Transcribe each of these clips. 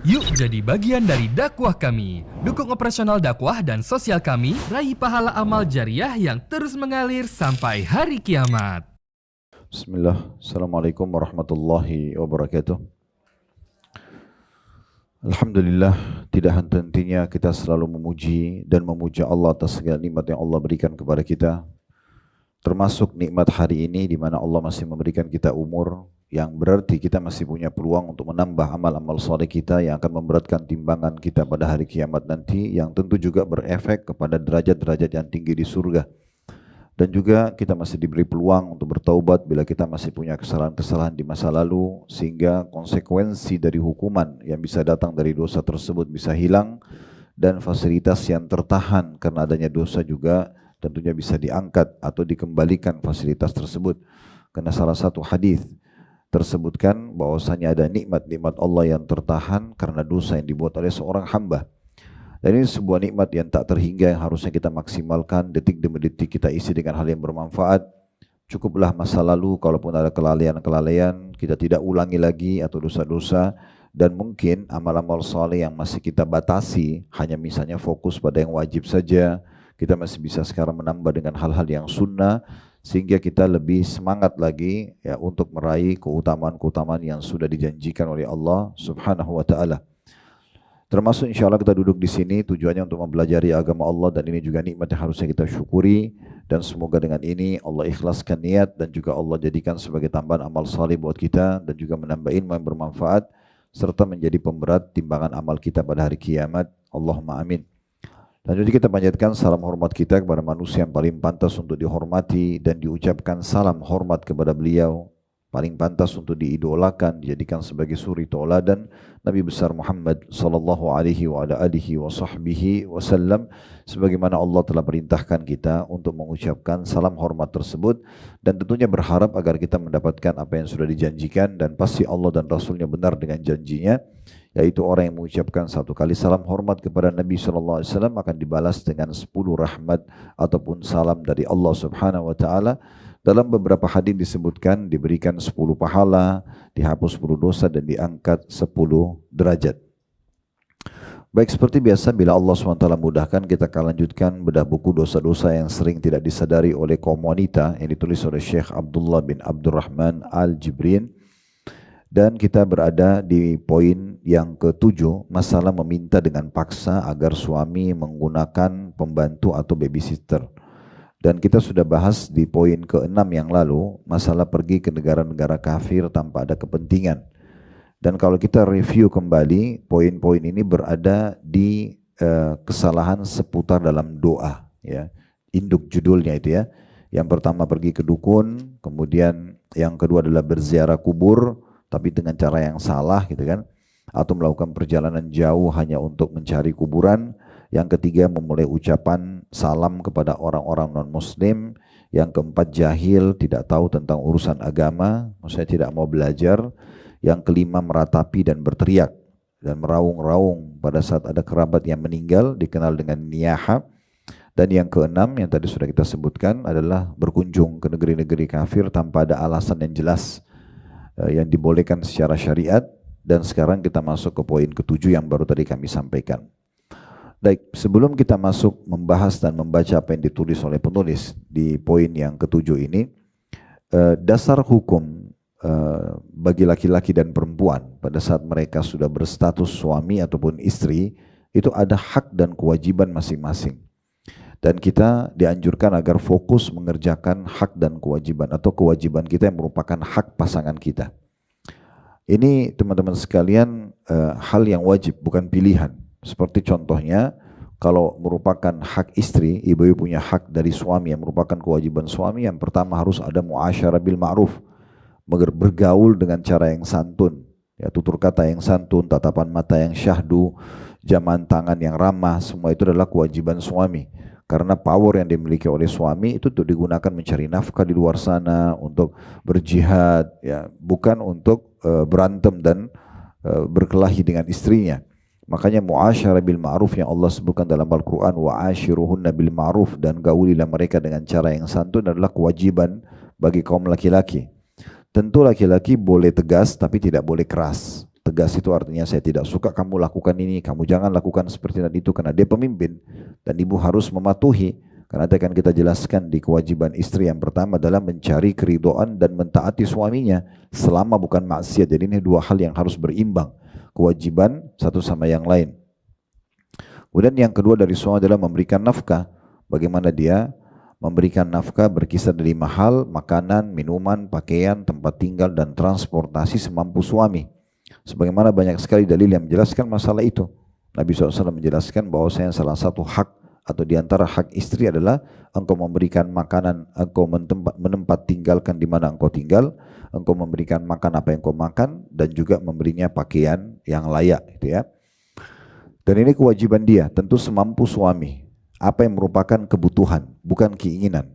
Yuk jadi bagian dari dakwah kami. Dukung operasional dakwah dan sosial kami, raih pahala amal jariah yang terus mengalir sampai hari kiamat. Bismillah, Assalamualaikum warahmatullahi wabarakatuh. Alhamdulillah, tidak henti-hentinya kita selalu memuji dan memuja Allah atas segala nikmat yang Allah berikan kepada kita. Termasuk nikmat hari ini di mana Allah masih memberikan kita umur, yang berarti kita masih punya peluang untuk menambah amal-amal saleh kita yang akan memberatkan timbangan kita pada hari kiamat nanti, yang tentu juga berefek kepada derajat-derajat yang tinggi di surga. Dan juga kita masih diberi peluang untuk bertaubat bila kita masih punya kesalahan-kesalahan di masa lalu, sehingga konsekuensi dari hukuman yang bisa datang dari dosa tersebut bisa hilang, dan fasilitas yang tertahan karena adanya dosa juga tentunya bisa diangkat atau dikembalikan fasilitas tersebut. Karena salah satu hadis tersebutkan bahwasanya ada nikmat-nikmat Allah yang tertahan karena dosa yang dibuat oleh seorang hamba. Dan ini sebuah nikmat yang tak terhingga yang harusnya kita maksimalkan, detik demi detik kita isi dengan hal yang bermanfaat. Cukuplah masa lalu, kalaupun ada kelalaian-kelalaian, kita tidak ulangi lagi atau dosa-dosa. Dan mungkin amal-amal saleh yang masih kita batasi, hanya misalnya fokus pada yang wajib saja, kita masih bisa sekarang menambah dengan hal-hal yang sunnah, sehingga kita lebih semangat lagi ya untuk meraih keutamaan-keutamaan yang sudah dijanjikan oleh Allah Subhanahu wa taala. Termasuk insya Allah kita duduk di sini tujuannya untuk mempelajari agama Allah, dan ini juga nikmat yang harusnya kita syukuri, dan semoga dengan ini Allah ikhlaskan niat dan juga Allah jadikan sebagai tambahan amal saleh buat kita, dan juga menambah ilmu yang bermanfaat serta menjadi pemberat timbangan amal kita pada hari kiamat. Allahumma amin. Lanjut kita panjatkan salam hormat kita kepada manusia yang paling pantas untuk dihormati dan diucapkan salam hormat kepada beliau, paling pantas untuk diidolakan, dijadikan sebagai suri tauladan, Nabi besar Muhammad sallallahu alaihi wa ala alihi wa sahbihi wasallam, sebagaimana Allah telah perintahkan kita untuk mengucapkan salam hormat tersebut, dan tentunya berharap agar kita mendapatkan apa yang sudah dijanjikan, dan pasti Allah dan Rasulnya benar dengan janjinya, yaitu orang yang mengucapkan satu kali salam hormat kepada Nabi sallallahu alaihi wasallam akan dibalas dengan 10 rahmat ataupun salam dari Allah Subhanahu wa taala. Dalam beberapa hadis disebutkan diberikan 10 pahala, dihapus 10 dosa, dan diangkat 10 derajat. Baik, seperti biasa bila Allah SWT mudahkan, kita akan lanjutkan bedah buku dosa-dosa yang sering tidak disadari oleh kaum wanita yang ditulis oleh Syekh Abdullah bin Abdurrahman Al-Jibrin. Dan kita berada di poin yang ke-7, masalah meminta dengan paksa agar suami menggunakan pembantu atau babysitter. Dan kita sudah bahas di poin ke-6 yang lalu, masalah pergi ke negara-negara kafir tanpa ada kepentingan. Dan kalau kita review kembali, poin-poin ini berada di kesalahan seputar dalam doa, ya. Induk judulnya itu ya. Yang pertama pergi ke dukun, kemudian yang kedua adalah berziarah kubur, tapi dengan cara yang salah gitu kan, atau melakukan perjalanan jauh hanya untuk mencari kuburan. Yang ketiga memulai ucapan salam kepada orang-orang non-muslim. Yang keempat jahil, tidak tahu tentang urusan agama, maksudnya tidak mau belajar. Yang kelima meratapi dan berteriak dan meraung-raung pada saat ada kerabat yang meninggal, dikenal dengan niyaha. Dan yang keenam yang tadi sudah kita sebutkan adalah berkunjung ke negeri-negeri kafir tanpa ada alasan yang jelas yang dibolehkan secara syariat. Dan sekarang kita masuk ke poin ke-7 yang baru tadi kami sampaikan. Baik, sebelum kita masuk membahas dan membaca apa yang ditulis oleh penulis di poin yang ke-7 ini, dasar hukum bagi laki-laki dan perempuan pada saat mereka sudah berstatus suami ataupun istri, itu ada hak dan kewajiban masing-masing. Dan kita dianjurkan agar fokus mengerjakan hak dan kewajiban, atau kewajiban kita yang merupakan hak pasangan kita. Ini teman-teman sekalian hal yang wajib, bukan pilihan. Seperti contohnya, kalau merupakan hak istri, ibu-ibu punya hak dari suami yang merupakan kewajiban suami, yang pertama harus ada muasyarah bil ma'ruf, bergaul dengan cara yang santun, ya, tutur kata yang santun, tatapan mata yang syahdu, jaman tangan yang ramah, semua itu adalah kewajiban suami. Karena power yang dimiliki oleh suami itu untuk digunakan mencari nafkah di luar sana, untuk berjihad, ya, bukan untuk berantem dan berkelahi dengan istrinya. Makanya muasyarah bil ma'ruf yang Allah sebutkan dalam Al-Quran, wa ashiruhunna bil ma'ruf, dan gaulilah mereka dengan cara yang santun, adalah kewajiban bagi kaum laki-laki. Tentu laki-laki boleh tegas tapi tidak boleh keras. tegas itu artinya saya tidak suka kamu lakukan ini, kamu jangan lakukan seperti itu karena dia pemimpin dan ibu harus mematuhi. Karena akan kita jelaskan di kewajiban istri yang pertama adalah mencari keridhaan dan mentaati suaminya selama bukan maksiat. Jadi ini dua hal yang harus berimbang, kewajiban satu sama yang lain. Kemudian yang kedua dari suami adalah memberikan nafkah. Bagaimana dia memberikan nafkah berkisar dari mahal, makanan, minuman, pakaian, tempat tinggal dan transportasi semampu suami. Sebagaimana banyak sekali dalil yang menjelaskan masalah itu. Nabi SAW menjelaskan bahwa salah satu hak atau di antara hak istri adalah engkau memberikan makanan, engkau menempat tinggalkan di mana engkau tinggal, engkau memberikan makan apa yang engkau makan, dan juga memberinya pakaian yang layak, gitu ya. Dan ini kewajiban dia, tentu semampu suami. Apa yang merupakan kebutuhan, bukan keinginan.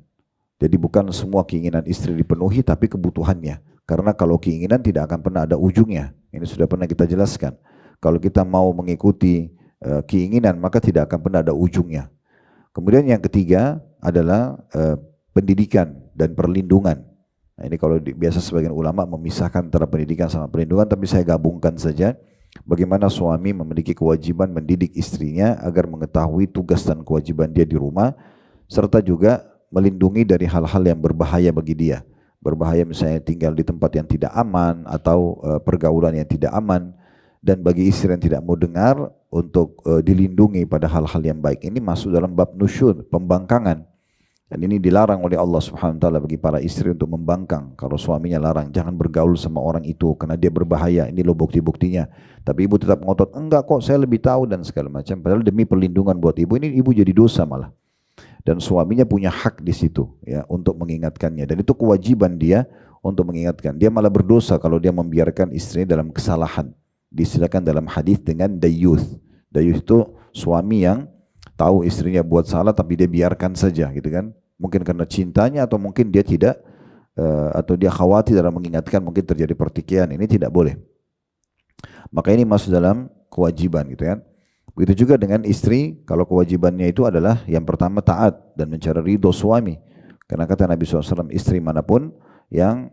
Jadi bukan semua keinginan istri dipenuhi, tapi kebutuhannya. Karena kalau keinginan tidak akan pernah ada ujungnya. Ini sudah pernah kita jelaskan. Kalau kita mau mengikuti keinginan, maka tidak akan pernah ada ujungnya. Kemudian yang ketiga adalah pendidikan dan perlindungan. Nah, ini kalau biasa sebagian ulama memisahkan antara pendidikan sama perlindungan, tapi saya gabungkan saja. Bagaimana suami memiliki kewajiban mendidik istrinya agar mengetahui tugas dan kewajiban dia di rumah, serta juga melindungi dari hal-hal yang berbahaya bagi dia. Berbahaya misalnya tinggal di tempat yang tidak aman atau pergaulan yang tidak aman. Dan bagi istri yang tidak mau dengar untuk dilindungi pada hal-hal yang baik. Ini masuk dalam bab nusyud, pembangkangan. Dan ini dilarang oleh Allah Subhanahu wa taala bagi para istri untuk membangkang. Kalau suaminya larang, jangan bergaul sama orang itu karena dia berbahaya. Ini loh bukti-buktinya. Tapi ibu tetap ngotot, enggak kok saya lebih tahu dan segala macam. Padahal demi perlindungan buat ibu, ini ibu jadi dosa malah. Dan suaminya punya hak di situ ya untuk mengingatkannya. Dan itu kewajiban dia untuk mengingatkan. Dia malah berdosa kalau dia membiarkan istrinya dalam kesalahan. Disilakan dalam hadis dengan dayuth. Dayuth itu suami yang tahu istrinya buat salah tapi dia biarkan saja gitu kan. Mungkin karena cintanya atau mungkin dia tidak atau dia khawatir dalam mengingatkan mungkin terjadi pertikaian. Ini tidak boleh. Maka ini masuk dalam kewajiban gitu kan. Begitu juga dengan istri, kalau kewajibannya itu adalah yang pertama taat dan mencari ridho suami. Karena kata Nabi SAW, istri manapun yang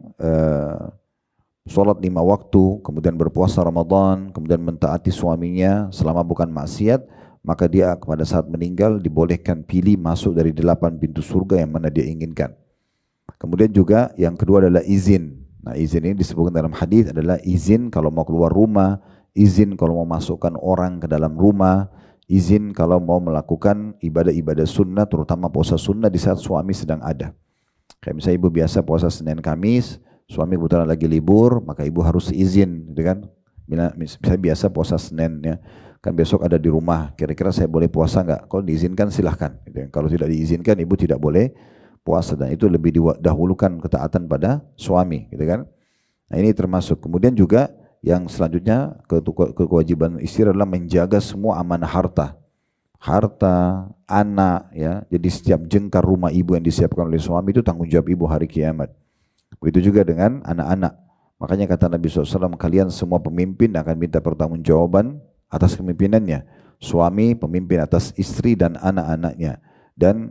sholat 5 waktu, kemudian berpuasa Ramadan, kemudian mentaati suaminya selama bukan maksiat, maka dia pada saat meninggal dibolehkan pilih masuk dari 8 pintu surga yang mana dia inginkan. Kemudian juga yang kedua adalah izin. Nah, izin ini disebutkan dalam hadis adalah izin kalau mau keluar rumah, izin kalau mau masukkan orang ke dalam rumah, izin kalau mau melakukan ibadah-ibadah sunnah, terutama puasa sunnah di saat suami sedang ada. Kayak misalnya ibu biasa puasa Senin Kamis, suami kebetulan lagi libur, maka ibu harus izin, gitu kan? Misalnya biasa puasa Senin ya, kan besok ada di rumah, kira-kira saya boleh puasa nggak? Kalau diizinkan silahkan. Gitu. Kalau tidak diizinkan, ibu tidak boleh puasa dan itu lebih didahulukan ketaatan pada suami, gitu kan? Nah ini termasuk. Kemudian juga yang selanjutnya kewajiban istri adalah menjaga semua amanah harta, anak, ya. Jadi setiap jengkar rumah ibu yang disiapkan oleh suami itu tanggung jawab ibu hari kiamat. Begitu juga dengan anak-anak. Makanya kata Nabi SAW, kalian semua pemimpin akan minta pertanggungjawaban atas kepemimpinannya. Suami pemimpin atas istri dan anak-anaknya. Dan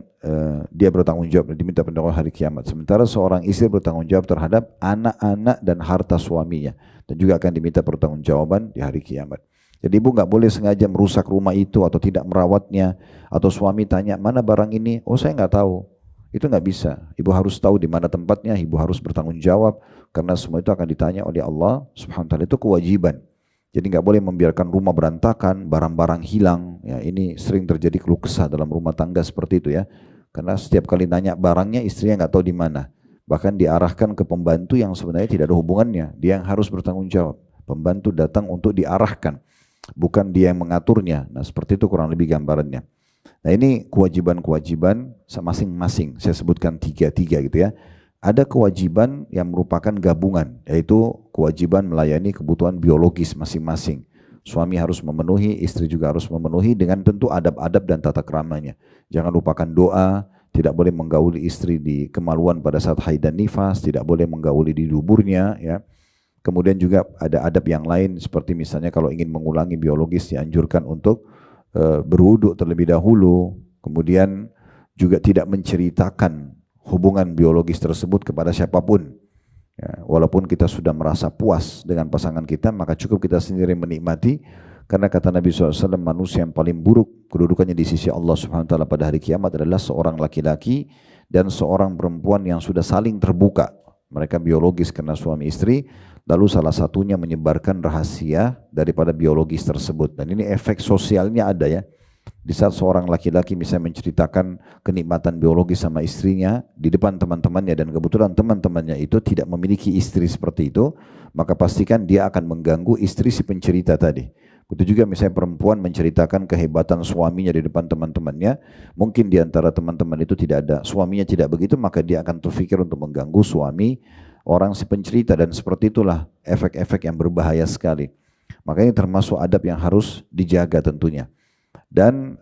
dia bertanggung jawab dan diminta pertanggungjawaban hari kiamat. Sementara seorang istri bertanggung jawab terhadap anak-anak dan harta suaminya. Dan juga akan diminta pertanggungjawaban di hari kiamat. Jadi ibu nggak boleh sengaja merusak rumah itu atau tidak merawatnya. Atau suami tanya, mana barang ini? Oh saya nggak tahu. Itu nggak bisa. Ibu harus tahu di mana tempatnya. Ibu harus bertanggung jawab. Karena semua itu akan ditanya oleh Allah Subhanahu wa taala. Itu kewajiban. Jadi nggak boleh membiarkan rumah berantakan, barang-barang hilang. Ya, ini sering terjadi keluh kesah dalam rumah tangga seperti itu ya. Karena setiap kali nanya barangnya, istrinya nggak tahu di mana. Bahkan diarahkan ke pembantu yang sebenarnya tidak ada hubungannya. Dia yang harus bertanggung jawab. Pembantu datang untuk diarahkan, bukan dia yang mengaturnya. Nah seperti itu kurang lebih gambarannya. Nah ini kewajiban-kewajiban masing-masing. Saya sebutkan tiga gitu ya. Ada kewajiban yang merupakan gabungan, yaitu kewajiban melayani kebutuhan biologis masing-masing. Suami harus memenuhi, istri juga harus memenuhi dengan tentu adab-adab dan tata keramanya. Jangan lupakan doa, tidak boleh menggauli istri di kemaluan pada saat haid dan nifas, tidak boleh menggauli di duburnya. Ya. Kemudian juga ada adab yang lain seperti misalnya kalau ingin mengulangi biologis dianjurkan untuk berwudu terlebih dahulu. Kemudian juga tidak menceritakan hubungan biologis tersebut kepada siapapun. Ya, walaupun kita sudah merasa puas dengan pasangan kita, maka cukup kita sendiri menikmati. Karena kata Nabi SAW, manusia yang paling buruk kedudukannya di sisi Allah Subhanahu Wa Taala pada hari kiamat adalah seorang laki-laki dan seorang perempuan yang sudah saling terbuka. Mereka biologis karena suami istri, lalu salah satunya menyebarkan rahasia daripada biologis tersebut. Dan ini efek sosialnya ada ya. Di saat seorang laki-laki misalnya menceritakan kenikmatan biologis sama istrinya di depan teman-temannya, dan kebetulan teman-temannya itu tidak memiliki istri seperti itu, maka pastikan dia akan mengganggu istri si pencerita tadi. Begitu juga misalnya perempuan menceritakan kehebatan suaminya di depan teman-temannya, mungkin di antara teman-teman itu tidak ada suaminya tidak begitu, maka dia akan terfikir untuk mengganggu suami orang si pencerita, dan seperti itulah efek-efek yang berbahaya sekali. Makanya termasuk adab yang harus dijaga tentunya. Dan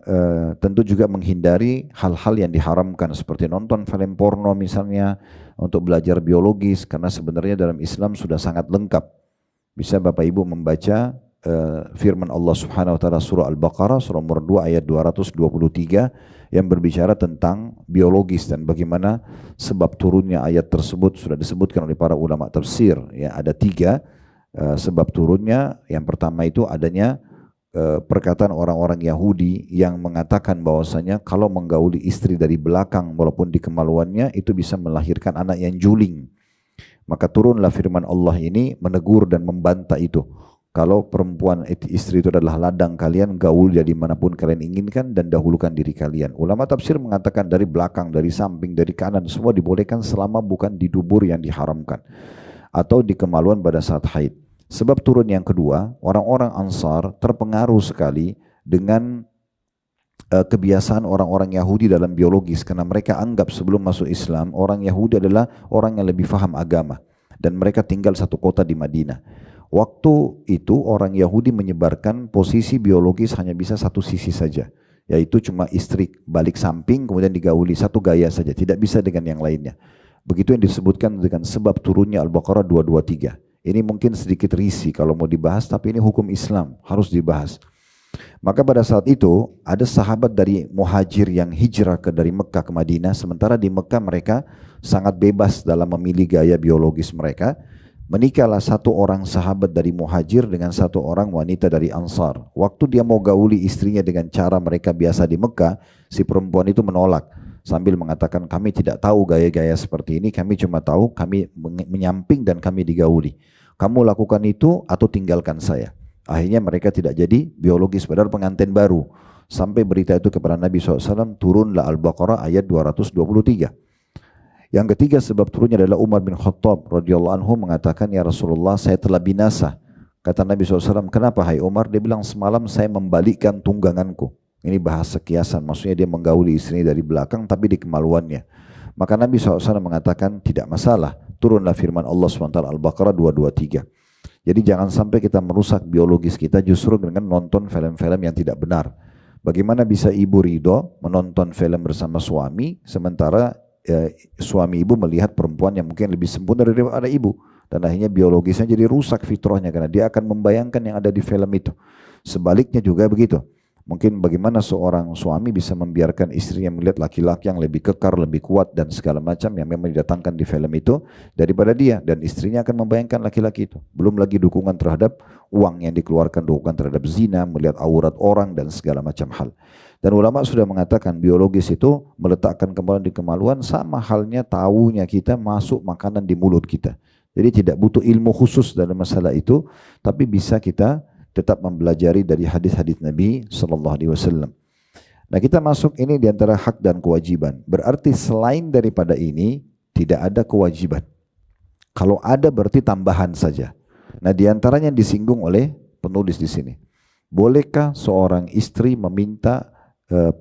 tentu juga menghindari hal-hal yang diharamkan seperti nonton film porno misalnya untuk belajar biologis, karena sebenarnya dalam Islam sudah sangat lengkap. Bisa Bapak Ibu membaca firman Allah Subhanahu Wa Taala surah Al-Baqarah surah nomor 2 ayat 223 yang berbicara tentang biologis dan bagaimana sebab turunnya ayat tersebut sudah disebutkan oleh para ulama tafsir. Ya, ada 3 sebab turunnya. Yang pertama itu adanya perkataan orang-orang Yahudi yang mengatakan bahwasanya kalau menggauli istri dari belakang walaupun di kemaluannya itu bisa melahirkan anak yang juling. Maka turunlah firman Allah ini menegur dan membantah itu. Kalau perempuan istri itu adalah ladang kalian, gaul dari manapun kalian inginkan dan dahulukan diri kalian. Ulama tafsir mengatakan dari belakang, dari samping, dari kanan semua dibolehkan selama bukan di dubur yang diharamkan atau di kemaluan pada saat haid. Sebab turun yang kedua, orang-orang Ansar terpengaruh sekali dengan kebiasaan orang-orang Yahudi dalam biologis, karena mereka anggap sebelum masuk Islam orang Yahudi adalah orang yang lebih faham agama dan mereka tinggal satu kota di Madinah. Waktu itu orang Yahudi menyebarkan posisi biologis hanya bisa satu sisi saja, yaitu cuma istri balik samping kemudian digauli satu gaya saja, tidak bisa dengan yang lainnya. Begitu yang disebutkan dengan sebab turunnya Al-Baqarah 223. Ini mungkin sedikit risih kalau mau dibahas, tapi ini hukum Islam, harus dibahas. Maka pada saat itu ada sahabat dari muhajir yang hijrah dari Mekah ke Madinah, sementara di Mekah mereka sangat bebas dalam memilih gaya biologis mereka. Menikahlah satu orang sahabat dari muhajir dengan satu orang wanita dari Ansar. Waktu dia mau gauli istrinya dengan cara mereka biasa di Mekah, si perempuan itu menolak sambil mengatakan, kami tidak tahu gaya-gaya seperti ini, kami cuma tahu kami menyamping dan kami digauli. Kamu lakukan itu atau tinggalkan saya. Akhirnya mereka tidak jadi biologis, padahal pengantin baru. Sampai berita itu kepada Nabi SAW, turunlah Al-Baqarah ayat 223. Yang ketiga sebab turunnya adalah Umar bin Khattab radhiyallahu anhu mengatakan, ya Rasulullah, saya telah binasa. Kata Nabi SAW, kenapa hai Umar? Dia bilang, semalam saya membalikkan tungganganku. Ini bahasa kiasan, maksudnya dia menggauli istrinya dari belakang tapi di kemaluannya. Maka Nabi SAW mengatakan tidak masalah, turunlah firman Allah SWT Al-Baqarah 223. Jadi jangan sampai kita merusak biologis kita justru dengan nonton film-film yang tidak benar. Bagaimana bisa ibu ridho menonton film bersama suami sementara suami ibu melihat perempuan yang mungkin lebih sempurna daripada ibu, dan akhirnya biologisnya jadi rusak fitrahnya karena dia akan membayangkan yang ada di film itu. Sebaliknya juga begitu. Mungkin bagaimana seorang suami bisa membiarkan istrinya melihat laki-laki yang lebih kekar, lebih kuat dan segala macam yang memang didatangkan di film itu daripada dia, dan istrinya akan membayangkan laki-laki itu. Belum lagi dukungan terhadap uang yang dikeluarkan, dukungan terhadap zina, melihat aurat orang dan segala macam hal. Dan ulama sudah mengatakan biologis itu meletakkan kemaluan di kemaluan sama halnya tahunya kita masuk makanan di mulut kita. Jadi tidak butuh ilmu khusus dalam masalah itu, tapi bisa kita tetap mempelajari dari hadis-hadis Nabi Sallallahu Alaihi Wasallam. Nah, kita masuk ini di antara hak dan kewajiban. Berarti selain daripada ini tidak ada kewajiban. Kalau ada berarti tambahan saja. Nah, di antaranya yang disinggung oleh penulis di sini. Bolehkah seorang istri meminta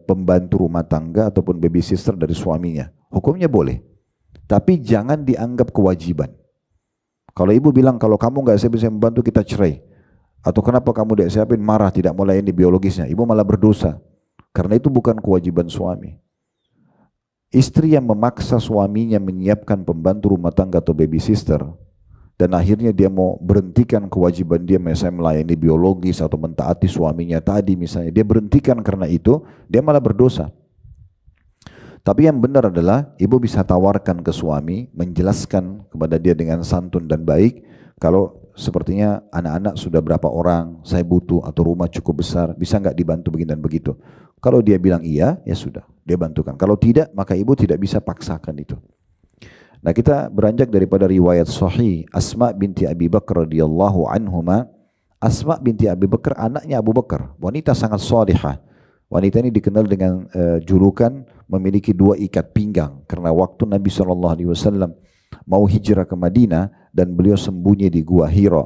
pembantu rumah tangga ataupun babysitter dari suaminya? Hukumnya boleh, tapi jangan dianggap kewajiban. Kalau ibu bilang kalau kamu nggak bisa membantu kita cerai, atau kenapa kamu tidak siapin, marah, tidak mulai ini biologisnya, ibu malah berdosa. Karena itu bukan kewajiban suami. Istri yang memaksa suaminya menyiapkan pembantu rumah tangga atau babysitter, dan akhirnya dia mau berhentikan kewajiban dia misalnya melayani biologis atau mentaati suaminya tadi misalnya, dia berhentikan karena itu, dia malah berdosa. Tapi yang benar adalah ibu bisa tawarkan ke suami, menjelaskan kepada dia dengan santun dan baik, kalau sepertinya anak-anak sudah berapa orang, saya butuh, atau rumah cukup besar, bisa nggak dibantu begini dan begitu. Kalau dia bilang iya, ya sudah, dia bantukan. Kalau tidak, maka ibu tidak bisa paksakan itu. Nah, kita beranjak daripada riwayat sahih Asma binti Abi Bakar radhiyallahu anhuma. Asma binti Abi Bakar anaknya Abu Bakar, wanita sangat salihah. Wanita ini dikenal dengan julukan memiliki 2 ikat pinggang karena waktu Nabi SAW mau hijrah ke Madinah dan beliau sembunyi di Gua Hira,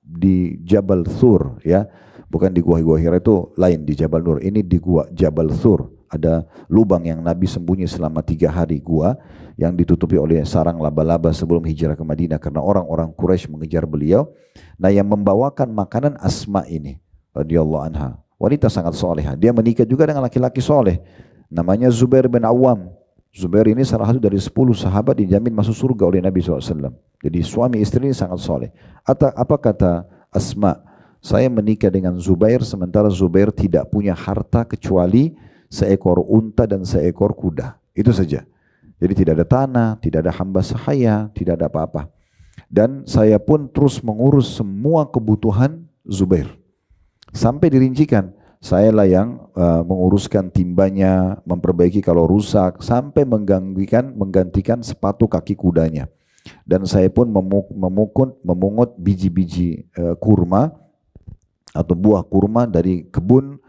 di Jabal Thur, ya, bukan di Gua Hira itu lain, di Jabal Nur. Ini di Gua Jabal Thur, ada lubang yang Nabi sembunyi selama 3 hari, gua yang ditutupi oleh sarang laba-laba sebelum hijrah ke Madinah karena orang-orang Quraisy mengejar beliau. Nah, yang membawakan makanan Asma ini radhiyallahu anha, wanita sangat solehah. Dia menikah juga dengan laki-laki soleh, namanya Zubair bin Awam. Zubair ini salah satu dari 10 sahabat dijamin masuk surga oleh Nabi SAW. Jadi suami istri ini sangat soleh. Apa kata Asma? Saya menikah dengan Zubair sementara Zubair tidak punya harta kecuali seekor unta dan seekor kuda. Itu saja. Jadi tidak ada tanah, tidak ada hamba sahaya, tidak ada apa-apa. Dan saya pun terus mengurus semua kebutuhan Zubair. Sampai dirincikan, saya lah yang menguruskan timbanya, memperbaiki kalau rusak, sampai menggantikan sepatu kaki kudanya. Dan saya pun memungut biji-biji kurma atau buah kurma dari kebun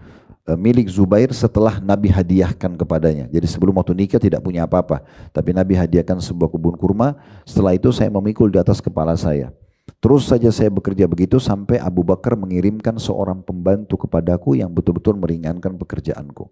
milik Zubair setelah Nabi hadiahkan kepadanya. Jadi sebelum waktu nikah tidak punya apa-apa, tapi Nabi hadiahkan sebuah kebun kurma. Setelah itu saya memikul di atas kepala saya. Terus saja saya bekerja begitu sampai Abu Bakar mengirimkan seorang pembantu kepadaku yang betul-betul meringankan pekerjaanku.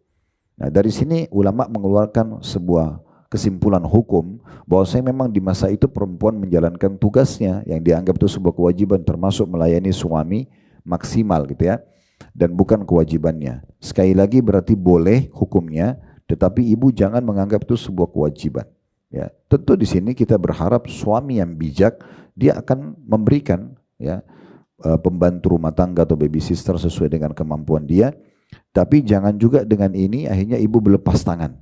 Nah, dari sini ulama mengeluarkan sebuah kesimpulan hukum bahwa saya memang di masa itu perempuan menjalankan tugasnya yang dianggap itu sebuah kewajiban, termasuk melayani suami maksimal gitu ya, dan bukan kewajibannya. Sekali lagi berarti boleh hukumnya, tetapi ibu jangan menganggap itu sebuah kewajiban. Ya, tentu di sini kita berharap suami yang bijak dia akan memberikan ya pembantu rumah tangga atau babysitter sesuai dengan kemampuan dia, tapi jangan juga dengan ini akhirnya ibu berlepas tangan.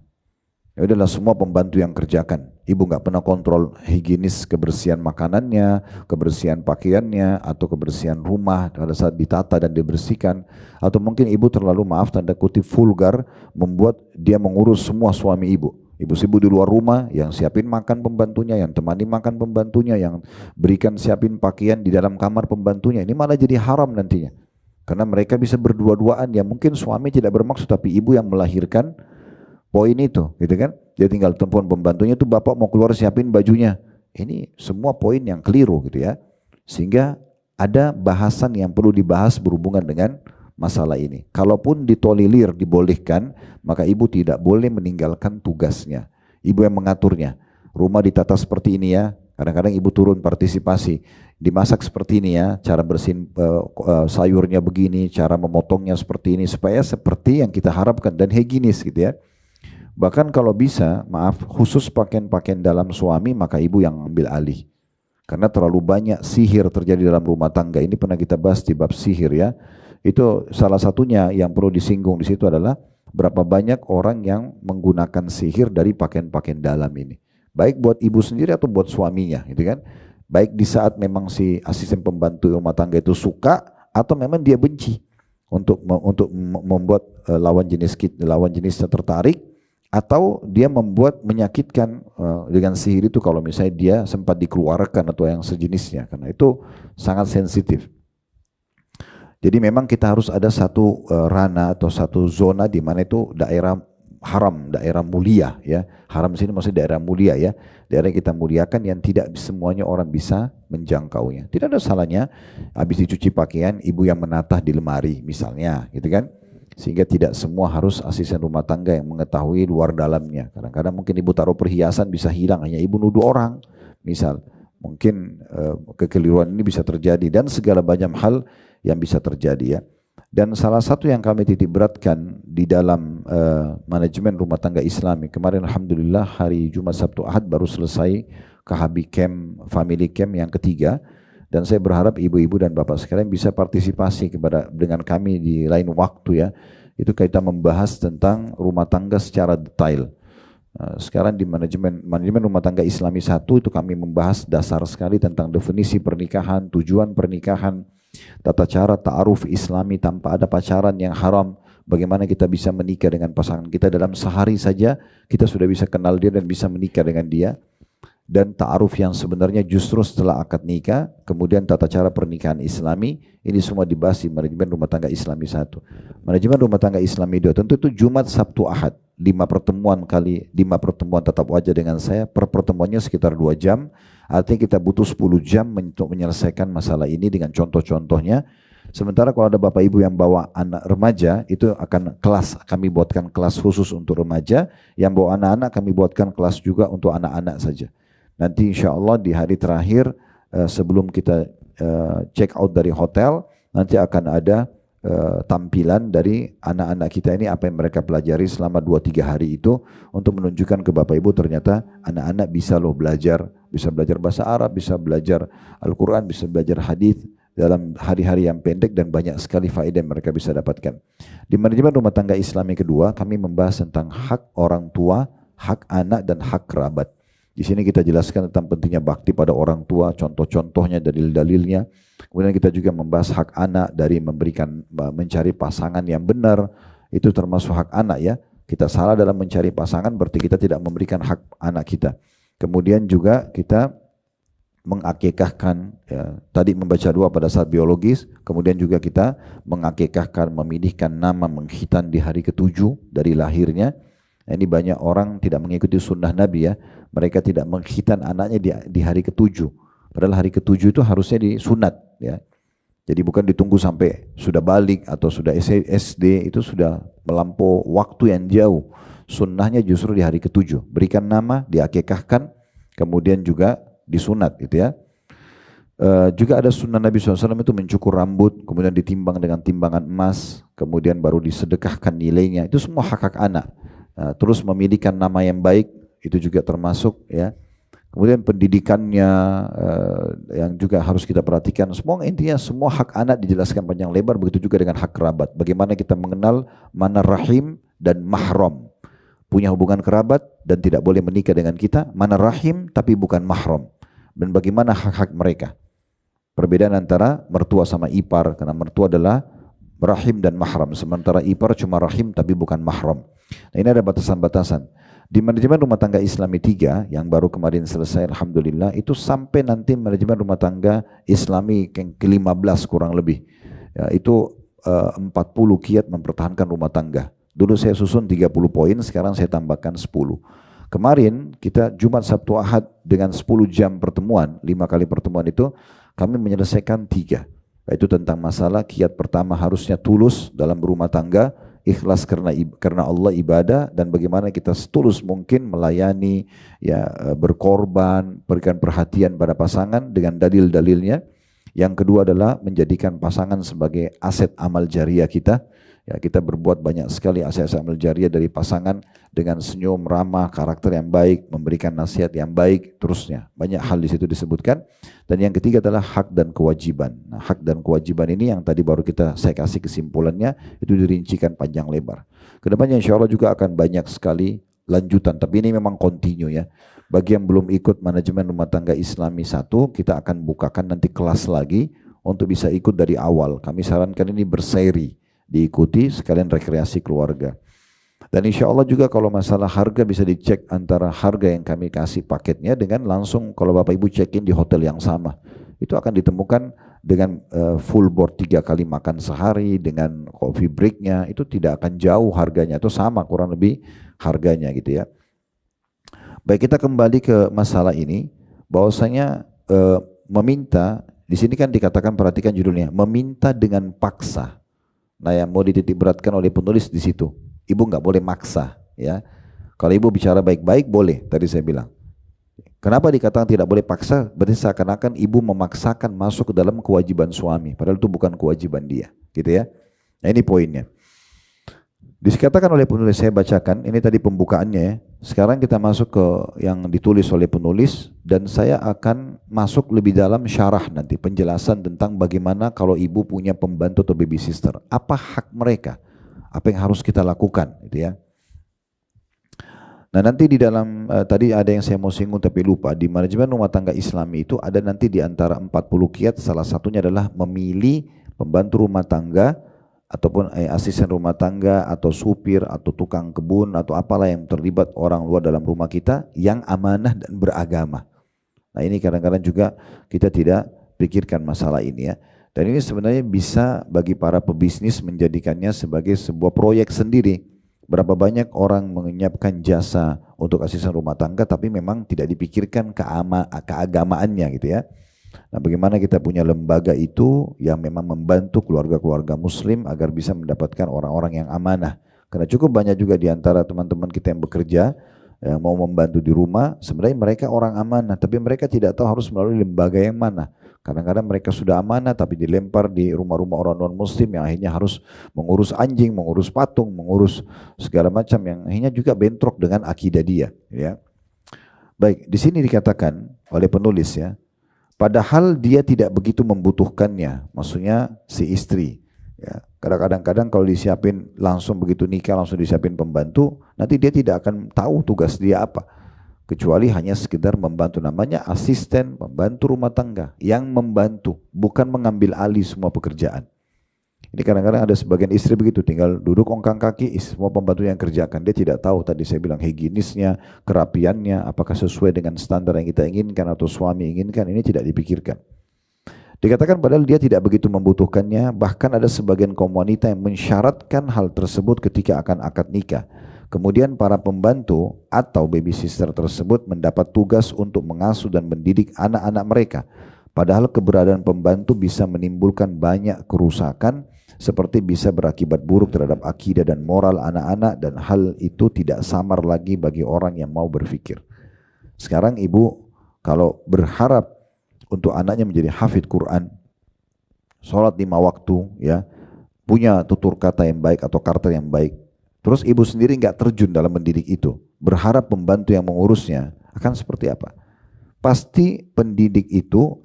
Ya udahlah semua pembantu yang kerjakan. Ibu nggak pernah kontrol higienis kebersihan makanannya, kebersihan pakaiannya, atau kebersihan rumah pada saat ditata dan dibersihkan. Atau mungkin ibu terlalu, maaf tanda kutip, vulgar, membuat dia mengurus semua suami ibu. Ibu sibuk di luar rumah, yang siapin makan pembantunya, yang temani makan pembantunya, yang berikan siapin pakaian di dalam kamar pembantunya. Ini malah jadi haram nantinya. Karena mereka bisa berdua-duaan, ya mungkin suami tidak bermaksud, tapi ibu yang melahirkan poin itu, gitu kan? Dia tinggal telepon pembantunya tuh, bapak mau keluar siapin bajunya. Ini semua poin yang keliru gitu ya. Sehingga ada bahasan yang perlu dibahas berhubungan dengan masalah ini. Kalaupun ditolilir, dibolehkan, maka ibu tidak boleh meninggalkan tugasnya. Ibu yang mengaturnya. Rumah ditata seperti ini ya. Kadang-kadang ibu turun partisipasi. Dimasak seperti ini ya. Cara bersihin sayurnya begini, cara memotongnya seperti ini, supaya seperti yang kita harapkan dan higienis gitu ya. Bahkan kalau bisa, maaf, khusus pakaian-pakaian dalam suami, maka ibu yang ambil alih. Karena terlalu banyak sihir terjadi dalam rumah tangga. Ini pernah kita bahas di bab sihir ya. Itu salah satunya yang perlu disinggung di situ adalah berapa banyak orang yang menggunakan sihir dari pakaian-pakaian dalam ini. Baik buat ibu sendiri atau buat suaminya, gitu kan. Baik di saat memang si asisten pembantu rumah tangga itu suka atau memang dia benci untuk membuat lawan jenisnya tertarik, atau dia membuat menyakitkan dengan sihir itu kalau misalnya dia sempat dikeluarkan atau yang sejenisnya, karena itu sangat sensitif. Jadi memang kita harus ada satu ranah atau satu zona di mana itu daerah haram, daerah mulia ya. Haram sini maksudnya daerah mulia ya. Daerah yang kita muliakan yang tidak semuanya orang bisa menjangkaunya. Tidak ada salahnya habis dicuci pakaian ibu yang menatah di lemari misalnya, gitu kan. Sehingga tidak semua harus asisten rumah tangga yang mengetahui luar dalamnya. Kadang-kadang mungkin ibu taruh perhiasan bisa hilang, hanya ibu nuduh orang. Misal, mungkin kekeliruan ini bisa terjadi dan segala macam hal yang bisa terjadi ya. Dan salah satu yang kami titik beratkan di dalam manajemen rumah tangga Islami, kemarin alhamdulillah hari Jumat Sabtu Ahad baru selesai KHB Camp, Family Camp yang ketiga. Dan saya berharap ibu-ibu dan bapak sekalian bisa partisipasi dengan kami di lain waktu ya. Itu kita membahas tentang rumah tangga secara detail. Sekarang di manajemen rumah tangga Islami 1 itu kami membahas dasar sekali tentang definisi pernikahan, tujuan pernikahan, tata cara ta'aruf Islami tanpa ada pacaran yang haram, bagaimana kita bisa menikah dengan pasangan kita dalam sehari saja, kita sudah bisa kenal dia dan bisa menikah dengan dia. Dan ta'aruf yang sebenarnya justru setelah akad nikah, kemudian tata cara pernikahan Islami, ini semua dibahas di manajemen rumah tangga Islami 1. Manajemen rumah tangga Islami 2, tentu itu Jumat, Sabtu, Ahad, 5 pertemuan tetap wajah dengan saya, per pertemuannya sekitar 2 jam, artinya kita butuh 10 jam untuk menyelesaikan masalah ini dengan contoh-contohnya. Sementara kalau ada bapak ibu yang bawa anak remaja, itu akan kelas, kami buatkan kelas khusus untuk remaja, yang bawa anak-anak kami buatkan kelas juga untuk anak-anak saja. Nanti insya Allah di hari terakhir sebelum kita check out dari hotel, nanti akan ada tampilan dari anak-anak kita ini apa yang mereka pelajari selama 2-3 hari itu, untuk menunjukkan ke Bapak Ibu ternyata anak-anak bisa loh belajar, bisa belajar bahasa Arab, bisa belajar Al-Quran, bisa belajar hadis dalam hari-hari yang pendek, dan banyak sekali faedah yang mereka bisa dapatkan. Di manajemen rumah tangga Islami kedua, kami membahas tentang hak orang tua, hak anak, dan hak kerabat. Di sini kita jelaskan tentang pentingnya bakti pada orang tua, contoh-contohnya, dalil-dalilnya. Kemudian kita juga membahas hak anak dari mencari pasangan yang benar, itu termasuk hak anak ya. Kita salah dalam mencari pasangan berarti kita tidak memberikan hak anak kita. Kemudian juga kita mengakikahkan, ya, tadi membaca doa pada saat biologis, kemudian juga kita mengakikahkan, memilihkan nama, mengkhitan di hari ke-7 dari lahirnya. Ini banyak orang tidak mengikuti sunnah Nabi ya. Mereka tidak mengkhitan anaknya di hari ke-7. Padahal hari ke-7 itu harusnya disunat ya. Jadi bukan ditunggu sampai sudah balik atau sudah SD, itu sudah melampau waktu yang jauh. Sunnahnya justru di hari ke-7. Berikan nama, diakikahkan, kemudian juga disunat gitu ya. Juga ada sunnah Nabi SAW itu mencukur rambut, kemudian ditimbang dengan timbangan emas, kemudian baru disedekahkan nilainya. Itu semua hak-hak anak. Terus memilihkan nama yang baik, itu juga termasuk ya. Kemudian pendidikannya yang juga harus kita perhatikan. Semua intinya semua hak anak dijelaskan panjang lebar, begitu juga dengan hak kerabat. Bagaimana kita mengenal mana rahim dan mahram. Punya hubungan kerabat dan tidak boleh menikah dengan kita, mana rahim tapi bukan mahram. Dan bagaimana hak-hak mereka. Perbedaan antara mertua sama ipar, karena mertua adalah rahim dan mahram, sementara ipar cuma rahim tapi bukan mahram. Nah, ini ada batasan-batasan. Di manajemen rumah tangga Islami 3 yang baru kemarin selesai, alhamdulillah, itu sampai nanti manajemen rumah tangga Islami yang ke-15 kurang lebih. Ya, itu 40 kiat mempertahankan rumah tangga. Dulu saya susun 30 poin, sekarang saya tambahkan 10. Kemarin kita Jumat, Sabtu, Ahad dengan 10 jam pertemuan, 5 kali pertemuan itu kami menyelesaikan 3. Yaitu tentang masalah kiat pertama harusnya tulus dalam berumah tangga, ikhlas karena Allah, ibadah, dan bagaimana kita setulus mungkin melayani, ya, berkorban, berikan perhatian pada pasangan dengan dalil-dalilnya. Yang kedua adalah menjadikan pasangan sebagai aset amal jariah kita. Ya, kita berbuat banyak sekali aset amal jariah dari pasangan dengan senyum, ramah, karakter yang baik, memberikan nasihat yang baik, terusnya. Banyak hal di situ disebutkan. Dan yang ketiga adalah hak dan kewajiban. Nah, hak dan kewajiban ini yang tadi baru saya kasih kesimpulannya, itu dirincikan panjang lebar. Kedepannya insya Allah juga akan banyak sekali lanjutan, tapi ini memang continue ya. Bagi yang belum ikut manajemen rumah tangga Islami 1, kita akan bukakan nanti kelas lagi untuk bisa ikut dari awal. Kami sarankan ini berseri, diikuti sekalian rekreasi keluarga. Dan insya Allah juga kalau masalah harga bisa dicek antara harga yang kami kasih paketnya dengan langsung kalau Bapak Ibu check in di hotel yang sama. Itu akan ditemukan dengan full board 3 kali makan sehari dengan coffee breaknya, itu tidak akan jauh harganya, itu sama kurang lebih harganya gitu ya. Baik, kita kembali ke masalah ini, bahwasanya meminta, di sini kan dikatakan, perhatikan judulnya, meminta dengan paksa. Nah, yang mau dititik beratkan oleh penulis di situ, ibu nggak boleh maksa, ya. Kalau ibu bicara baik-baik boleh, tadi saya bilang. Kenapa dikatakan tidak boleh paksa? Berarti seakan-akan ibu memaksakan masuk ke dalam kewajiban suami, padahal itu bukan kewajiban dia, gitu ya. Nah, ini poinnya. Dikatakan oleh penulis, saya bacakan, ini tadi pembukaannya ya. Sekarang kita masuk ke yang ditulis oleh penulis, dan saya akan masuk lebih dalam syarah nanti, penjelasan tentang bagaimana kalau ibu punya pembantu atau baby sister, apa hak mereka, apa yang harus kita lakukan gitu ya. Nah nanti di dalam, tadi ada yang saya mau singgung tapi lupa, di manajemen rumah tangga Islami itu ada nanti di antara 40 kiat, salah satunya adalah memilih pembantu rumah tangga, ataupun asisten rumah tangga, atau supir, atau tukang kebun, atau apalah yang terlibat orang luar dalam rumah kita, yang amanah dan beragama. Nah ini kadang-kadang juga kita tidak pikirkan masalah ini ya. Dan ini sebenarnya bisa bagi para pebisnis menjadikannya sebagai sebuah proyek sendiri. Berapa banyak orang menyiapkan jasa untuk asisten rumah tangga tapi memang tidak dipikirkan keagamaannya gitu ya. Nah bagaimana kita punya lembaga itu yang memang membantu keluarga-keluarga muslim agar bisa mendapatkan orang-orang yang amanah. Karena cukup banyak juga di antara teman-teman kita yang bekerja, yang mau membantu di rumah, sebenarnya mereka orang amanah, tapi mereka tidak tahu harus melalui lembaga yang mana. Kadang-kadang mereka sudah amanah tapi dilempar di rumah-rumah orang non-muslim yang akhirnya harus mengurus anjing, mengurus patung, mengurus segala macam yang akhirnya juga bentrok dengan akidah dia. Ya. Baik, di sini dikatakan oleh penulis ya, padahal dia tidak begitu membutuhkannya, maksudnya si istri. Ya, kadang-kadang kalau disiapin langsung begitu nikah langsung disiapin pembantu, nanti dia tidak akan tahu tugas dia apa, kecuali hanya sekedar membantu, namanya asisten pembantu rumah tangga yang membantu, bukan mengambil alih semua pekerjaan. Ini kadang-kadang ada sebagian istri begitu, tinggal duduk ongkang kaki, semua pembantu yang kerjakan, dia tidak tahu tadi saya bilang higienisnya, kerapiannya, apakah sesuai dengan standar yang kita inginkan atau suami inginkan, ini tidak dipikirkan. Dikatakan padahal dia tidak begitu membutuhkannya, bahkan ada sebagian kaum wanita yang mensyaratkan hal tersebut ketika akan akad nikah. Kemudian para pembantu atau baby sister tersebut mendapat tugas untuk mengasuh dan mendidik anak-anak mereka. Padahal keberadaan pembantu bisa menimbulkan banyak kerusakan, seperti bisa berakibat buruk terhadap akidah dan moral anak-anak, dan hal itu tidak samar lagi bagi orang yang mau berpikir. Sekarang ibu kalau berharap untuk anaknya menjadi hafid Quran, sholat 5 waktu, ya, punya tutur kata yang baik atau karakter yang baik, terus ibu sendiri nggak terjun dalam mendidik itu, berharap pembantu yang mengurusnya, akan seperti apa? Pasti pendidik itu,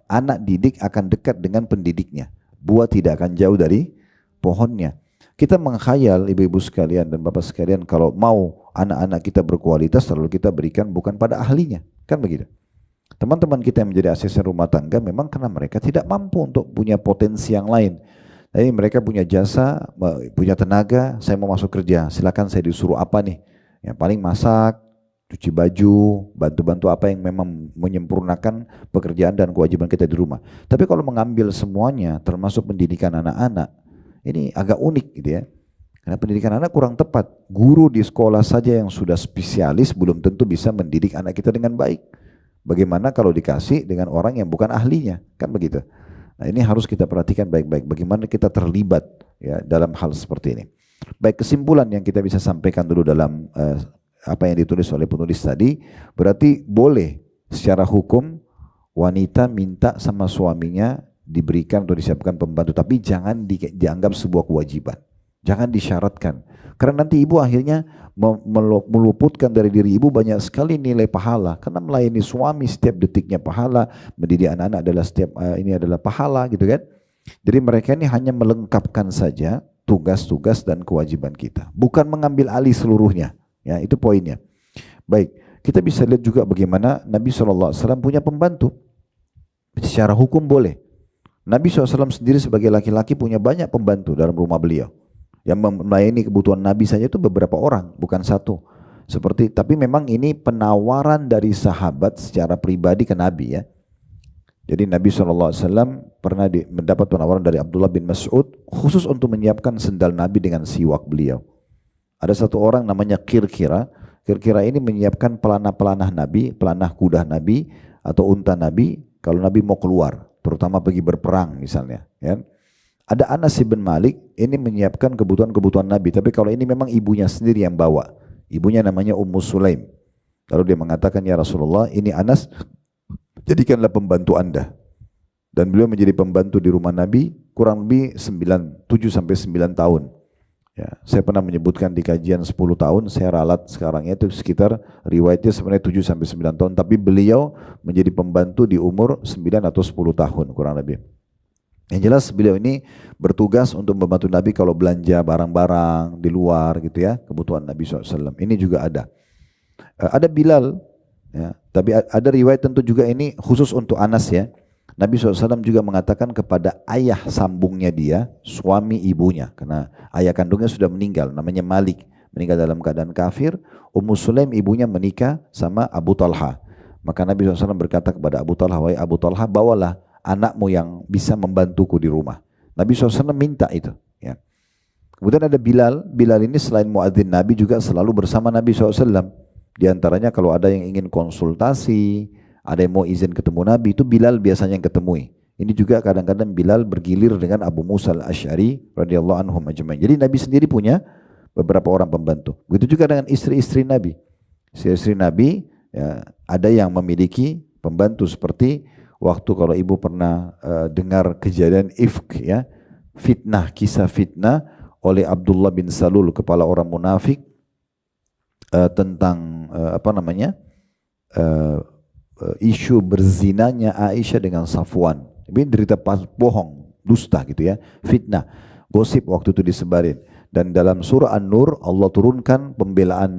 anak didik akan dekat dengan pendidiknya. Buah tidak akan jauh dari pohonnya. Kita menghayal ibu-ibu sekalian dan bapak sekalian, kalau mau anak-anak kita berkualitas, lalu kita berikan bukan pada ahlinya, kan begitu? Teman-teman kita yang menjadi asisten rumah tangga memang karena mereka tidak mampu untuk punya potensi yang lain. Jadi mereka punya jasa, punya tenaga, saya mau masuk kerja, silakan saya disuruh apa nih? Yang paling masak, cuci baju, bantu-bantu apa yang memang menyempurnakan pekerjaan dan kewajiban kita di rumah. Tapi kalau mengambil semuanya, termasuk pendidikan anak-anak, ini agak unik gitu ya. Karena pendidikan anak kurang tepat. Guru di sekolah saja yang sudah spesialis belum tentu bisa mendidik anak kita dengan baik. Bagaimana kalau dikasih dengan orang yang bukan ahlinya, kan begitu. Nah ini harus kita perhatikan baik-baik, bagaimana kita terlibat ya dalam hal seperti ini. Baik, kesimpulan yang kita bisa sampaikan dulu dalam apa yang ditulis oleh penulis tadi, berarti boleh secara hukum wanita minta sama suaminya diberikan atau disiapkan pembantu, tapi jangan dianggap sebuah kewajiban, jangan disyaratkan. Karena nanti ibu akhirnya meluputkan dari diri ibu banyak sekali nilai pahala. Karena melayani suami setiap detiknya pahala, mendidik anak-anak adalah ini adalah pahala gitu kan. Jadi mereka ini hanya melengkapkan saja tugas-tugas dan kewajiban kita, bukan mengambil alih seluruhnya. Ya, itu poinnya. Baik, kita bisa lihat juga bagaimana Nabi SAW punya pembantu. Secara hukum boleh. Nabi SAW sendiri sebagai laki-laki punya banyak pembantu dalam rumah beliau. Yang melayani kebutuhan Nabi saja itu beberapa orang, bukan satu. Tapi memang ini penawaran dari sahabat secara pribadi ke Nabi ya. Jadi Nabi SAW pernah mendapat penawaran dari Abdullah bin Mas'ud khusus untuk menyiapkan sendal Nabi dengan siwak beliau. Ada satu orang namanya Kirkira. Kirkira ini menyiapkan pelanah-pelanah Nabi, pelanah kuda Nabi atau unta Nabi kalau Nabi mau keluar, terutama pergi berperang misalnya. Ya. Ada Anas bin Malik, ini menyiapkan kebutuhan-kebutuhan Nabi. Tapi kalau ini memang ibunya sendiri yang bawa. Ibunya namanya Ummu Sulaim. Lalu dia mengatakan, ya Rasulullah, ini Anas, jadikanlah pembantu Anda. Dan beliau menjadi pembantu di rumah Nabi kurang lebih 7-9 tahun. Ya, saya pernah menyebutkan di kajian 10 tahun, saya ralat sekarang itu sekitar riwayatnya sebenarnya 7-9 tahun. Tapi beliau menjadi pembantu di umur 9 atau 10 tahun kurang lebih. Yang jelas beliau ini bertugas untuk membantu Nabi kalau belanja barang-barang di luar gitu ya, kebutuhan Nabi SAW. Ini juga ada. Ada Bilal, ya, tapi ada riwayat tentu juga ini khusus untuk Anas ya. Nabi SAW juga mengatakan kepada ayah sambungnya dia, suami ibunya, karena ayah kandungnya sudah meninggal, namanya Malik, meninggal dalam keadaan kafir. Ummu Sulaim ibunya menikah sama Abu Talha. Maka Nabi SAW berkata kepada Abu Talha, wahai Abu Talha, bawalah anakmu yang bisa membantuku di rumah. Nabi SAW minta itu. Ya. Kemudian ada Bilal. Bilal ini selain muadzin Nabi juga selalu bersama Nabi SAW. Di antaranya kalau ada yang ingin konsultasi, ada yang mau izin ketemu Nabi, itu Bilal biasanya yang ketemui. Ini juga kadang-kadang Bilal bergilir dengan Abu Musa al-Asy'ari radhiyallahu anhum ajma'in. Jadi Nabi sendiri punya beberapa orang pembantu. Begitu juga dengan istri-istri Nabi. Istri-istri Nabi ya, ada yang memiliki pembantu seperti waktu kalau ibu pernah dengar kejadian ifk ya, fitnah, kisah fitnah oleh Abdullah bin Salul, kepala orang munafik tentang isu berzinanya Aisyah dengan Safwan. Ini derita bohong, dusta gitu ya, fitnah, gosip waktu itu disebarin. Dan dalam surah An-Nur Allah turunkan pembelaan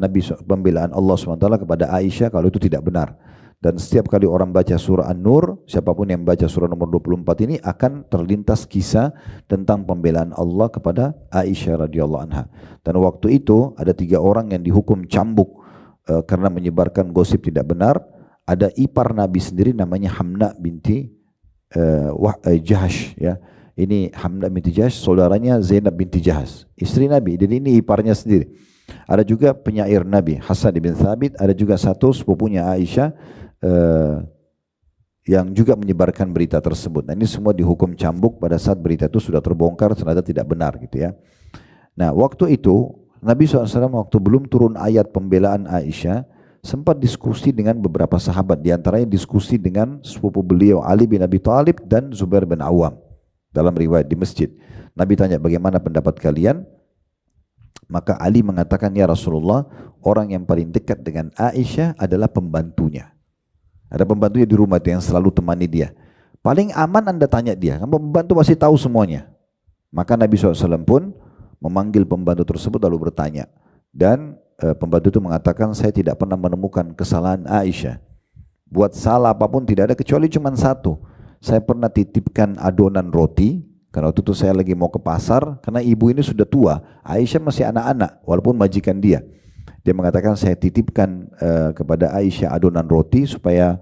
Allah SWT kepada Aisyah kalau itu tidak benar. Dan setiap kali orang baca surah An-Nur, siapapun yang baca surah nomor 24 ini akan terlintas kisah tentang pembelaan Allah kepada Aisyah radhiyallahu anha. Dan waktu itu ada 3 orang yang dihukum cambuk karena menyebarkan gosip tidak benar. Ada ipar Nabi sendiri namanya Hamna binti Jahash ya. Ini Hamna binti Jahash, saudaranya Zainab binti Jahash, istri Nabi. Jadi ini iparnya sendiri. Ada juga penyair Nabi Hasan bin Thabit, ada juga satu sepupunya Aisyah yang juga menyebarkan berita tersebut. Nah, ini semua dihukum cambuk pada saat berita itu sudah terbongkar ternyata tidak benar gitu ya. Nah, waktu itu Nabi SAW waktu belum turun ayat pembelaan Aisyah, sempat diskusi dengan beberapa sahabat, diantaranya diskusi dengan sepupu beliau Ali bin Abi Thalib dan Zubair bin Awam. Dalam riwayat di masjid, Nabi tanya bagaimana pendapat kalian? Maka Ali mengatakan, ya Rasulullah, orang yang paling dekat dengan Aisyah adalah pembantunya. Ada pembantunya di rumah itu yang selalu temani dia. Paling aman Anda tanya dia, kan pembantu pasti tahu semuanya. Maka Nabi SAW pun memanggil pembantu tersebut lalu bertanya. Dan pembantu itu mengatakan, saya tidak pernah menemukan kesalahan Aisyah. Buat salah apapun tidak ada kecuali cuma satu. Saya pernah titipkan adonan roti, karena waktu itu saya lagi mau ke pasar, karena ibu ini sudah tua, Aisyah masih anak-anak, walaupun majikan dia. Dia mengatakan saya titipkan kepada Aisyah adonan roti supaya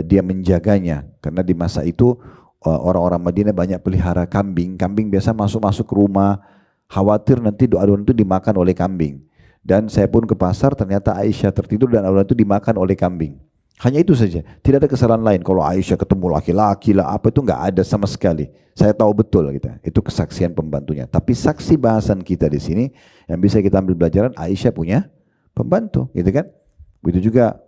dia menjaganya, karena di masa itu orang-orang Madinah banyak pelihara kambing. Kambing biasa masuk-masuk ke rumah, khawatir nanti adonan itu dimakan oleh kambing. Dan saya pun ke pasar, ternyata Aisyah tertidur dan adonan itu dimakan oleh kambing. Hanya itu saja, tidak ada kesalahan lain. Kalau Aisyah ketemu laki-laki lah apa itu nggak ada sama sekali. Saya tahu betul gitu. Itu kesaksian pembantunya. Tapi saksi bahasan kita di sini yang bisa kita ambil pelajaran, Aisyah punya pembantu, gitu kan? Begitu juga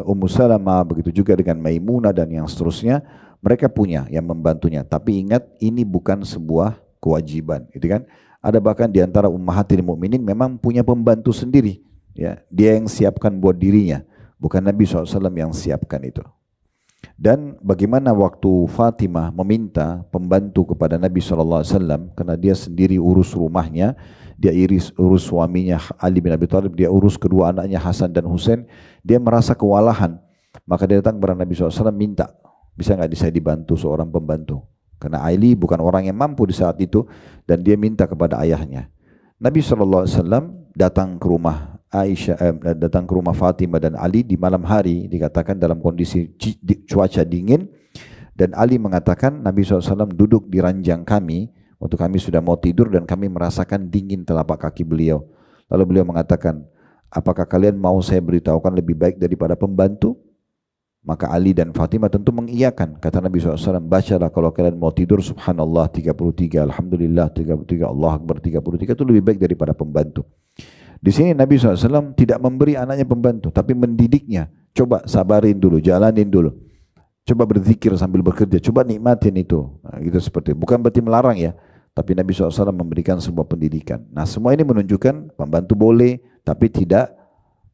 Ummu Salamah, begitu juga dengan Maimunah dan yang seterusnya, mereka punya yang membantunya. Tapi ingat, ini bukan sebuah kewajiban, gitu kan? Ada bahkan di antara ummahatil mukminin memang punya pembantu sendiri, ya. Dia yang siapkan buat dirinya. Bukan Nabi SAW yang siapkan itu. Dan bagaimana waktu Fatimah meminta pembantu kepada Nabi SAW, karena dia sendiri urus rumahnya, dia urus suaminya Ali bin Abi Thalib, dia urus kedua anaknya Hasan dan Husain, dia merasa kewalahan. Maka dia datang kepada Nabi SAW minta, bisa nggak saya dibantu seorang pembantu? Karena Ali bukan orang yang mampu di saat itu, dan dia minta kepada ayahnya. Nabi SAW datang ke rumah datang ke rumah Fatimah dan Ali di malam hari, dikatakan dalam kondisi cuaca dingin, dan Ali mengatakan Nabi SAW duduk di ranjang kami waktu kami sudah mau tidur dan kami merasakan dingin telapak kaki beliau. Lalu beliau mengatakan, apakah kalian mau saya beritahukan lebih baik daripada pembantu? Maka Ali dan Fatimah tentu mengiyakan. Kata Nabi SAW, bacalah kalau kalian mau tidur subhanallah 33, alhamdulillah 33, Allah Akbar 33, itu lebih baik daripada pembantu. Di sini Nabi SAW tidak memberi anaknya pembantu, tapi mendidiknya. Coba sabarin dulu, jalanin dulu. Coba berzikir sambil bekerja, coba nikmatin itu. Nah, gitu seperti itu. Bukan berarti melarang ya, tapi Nabi SAW memberikan sebuah pendidikan. Nah, semua ini menunjukkan pembantu boleh, tapi tidak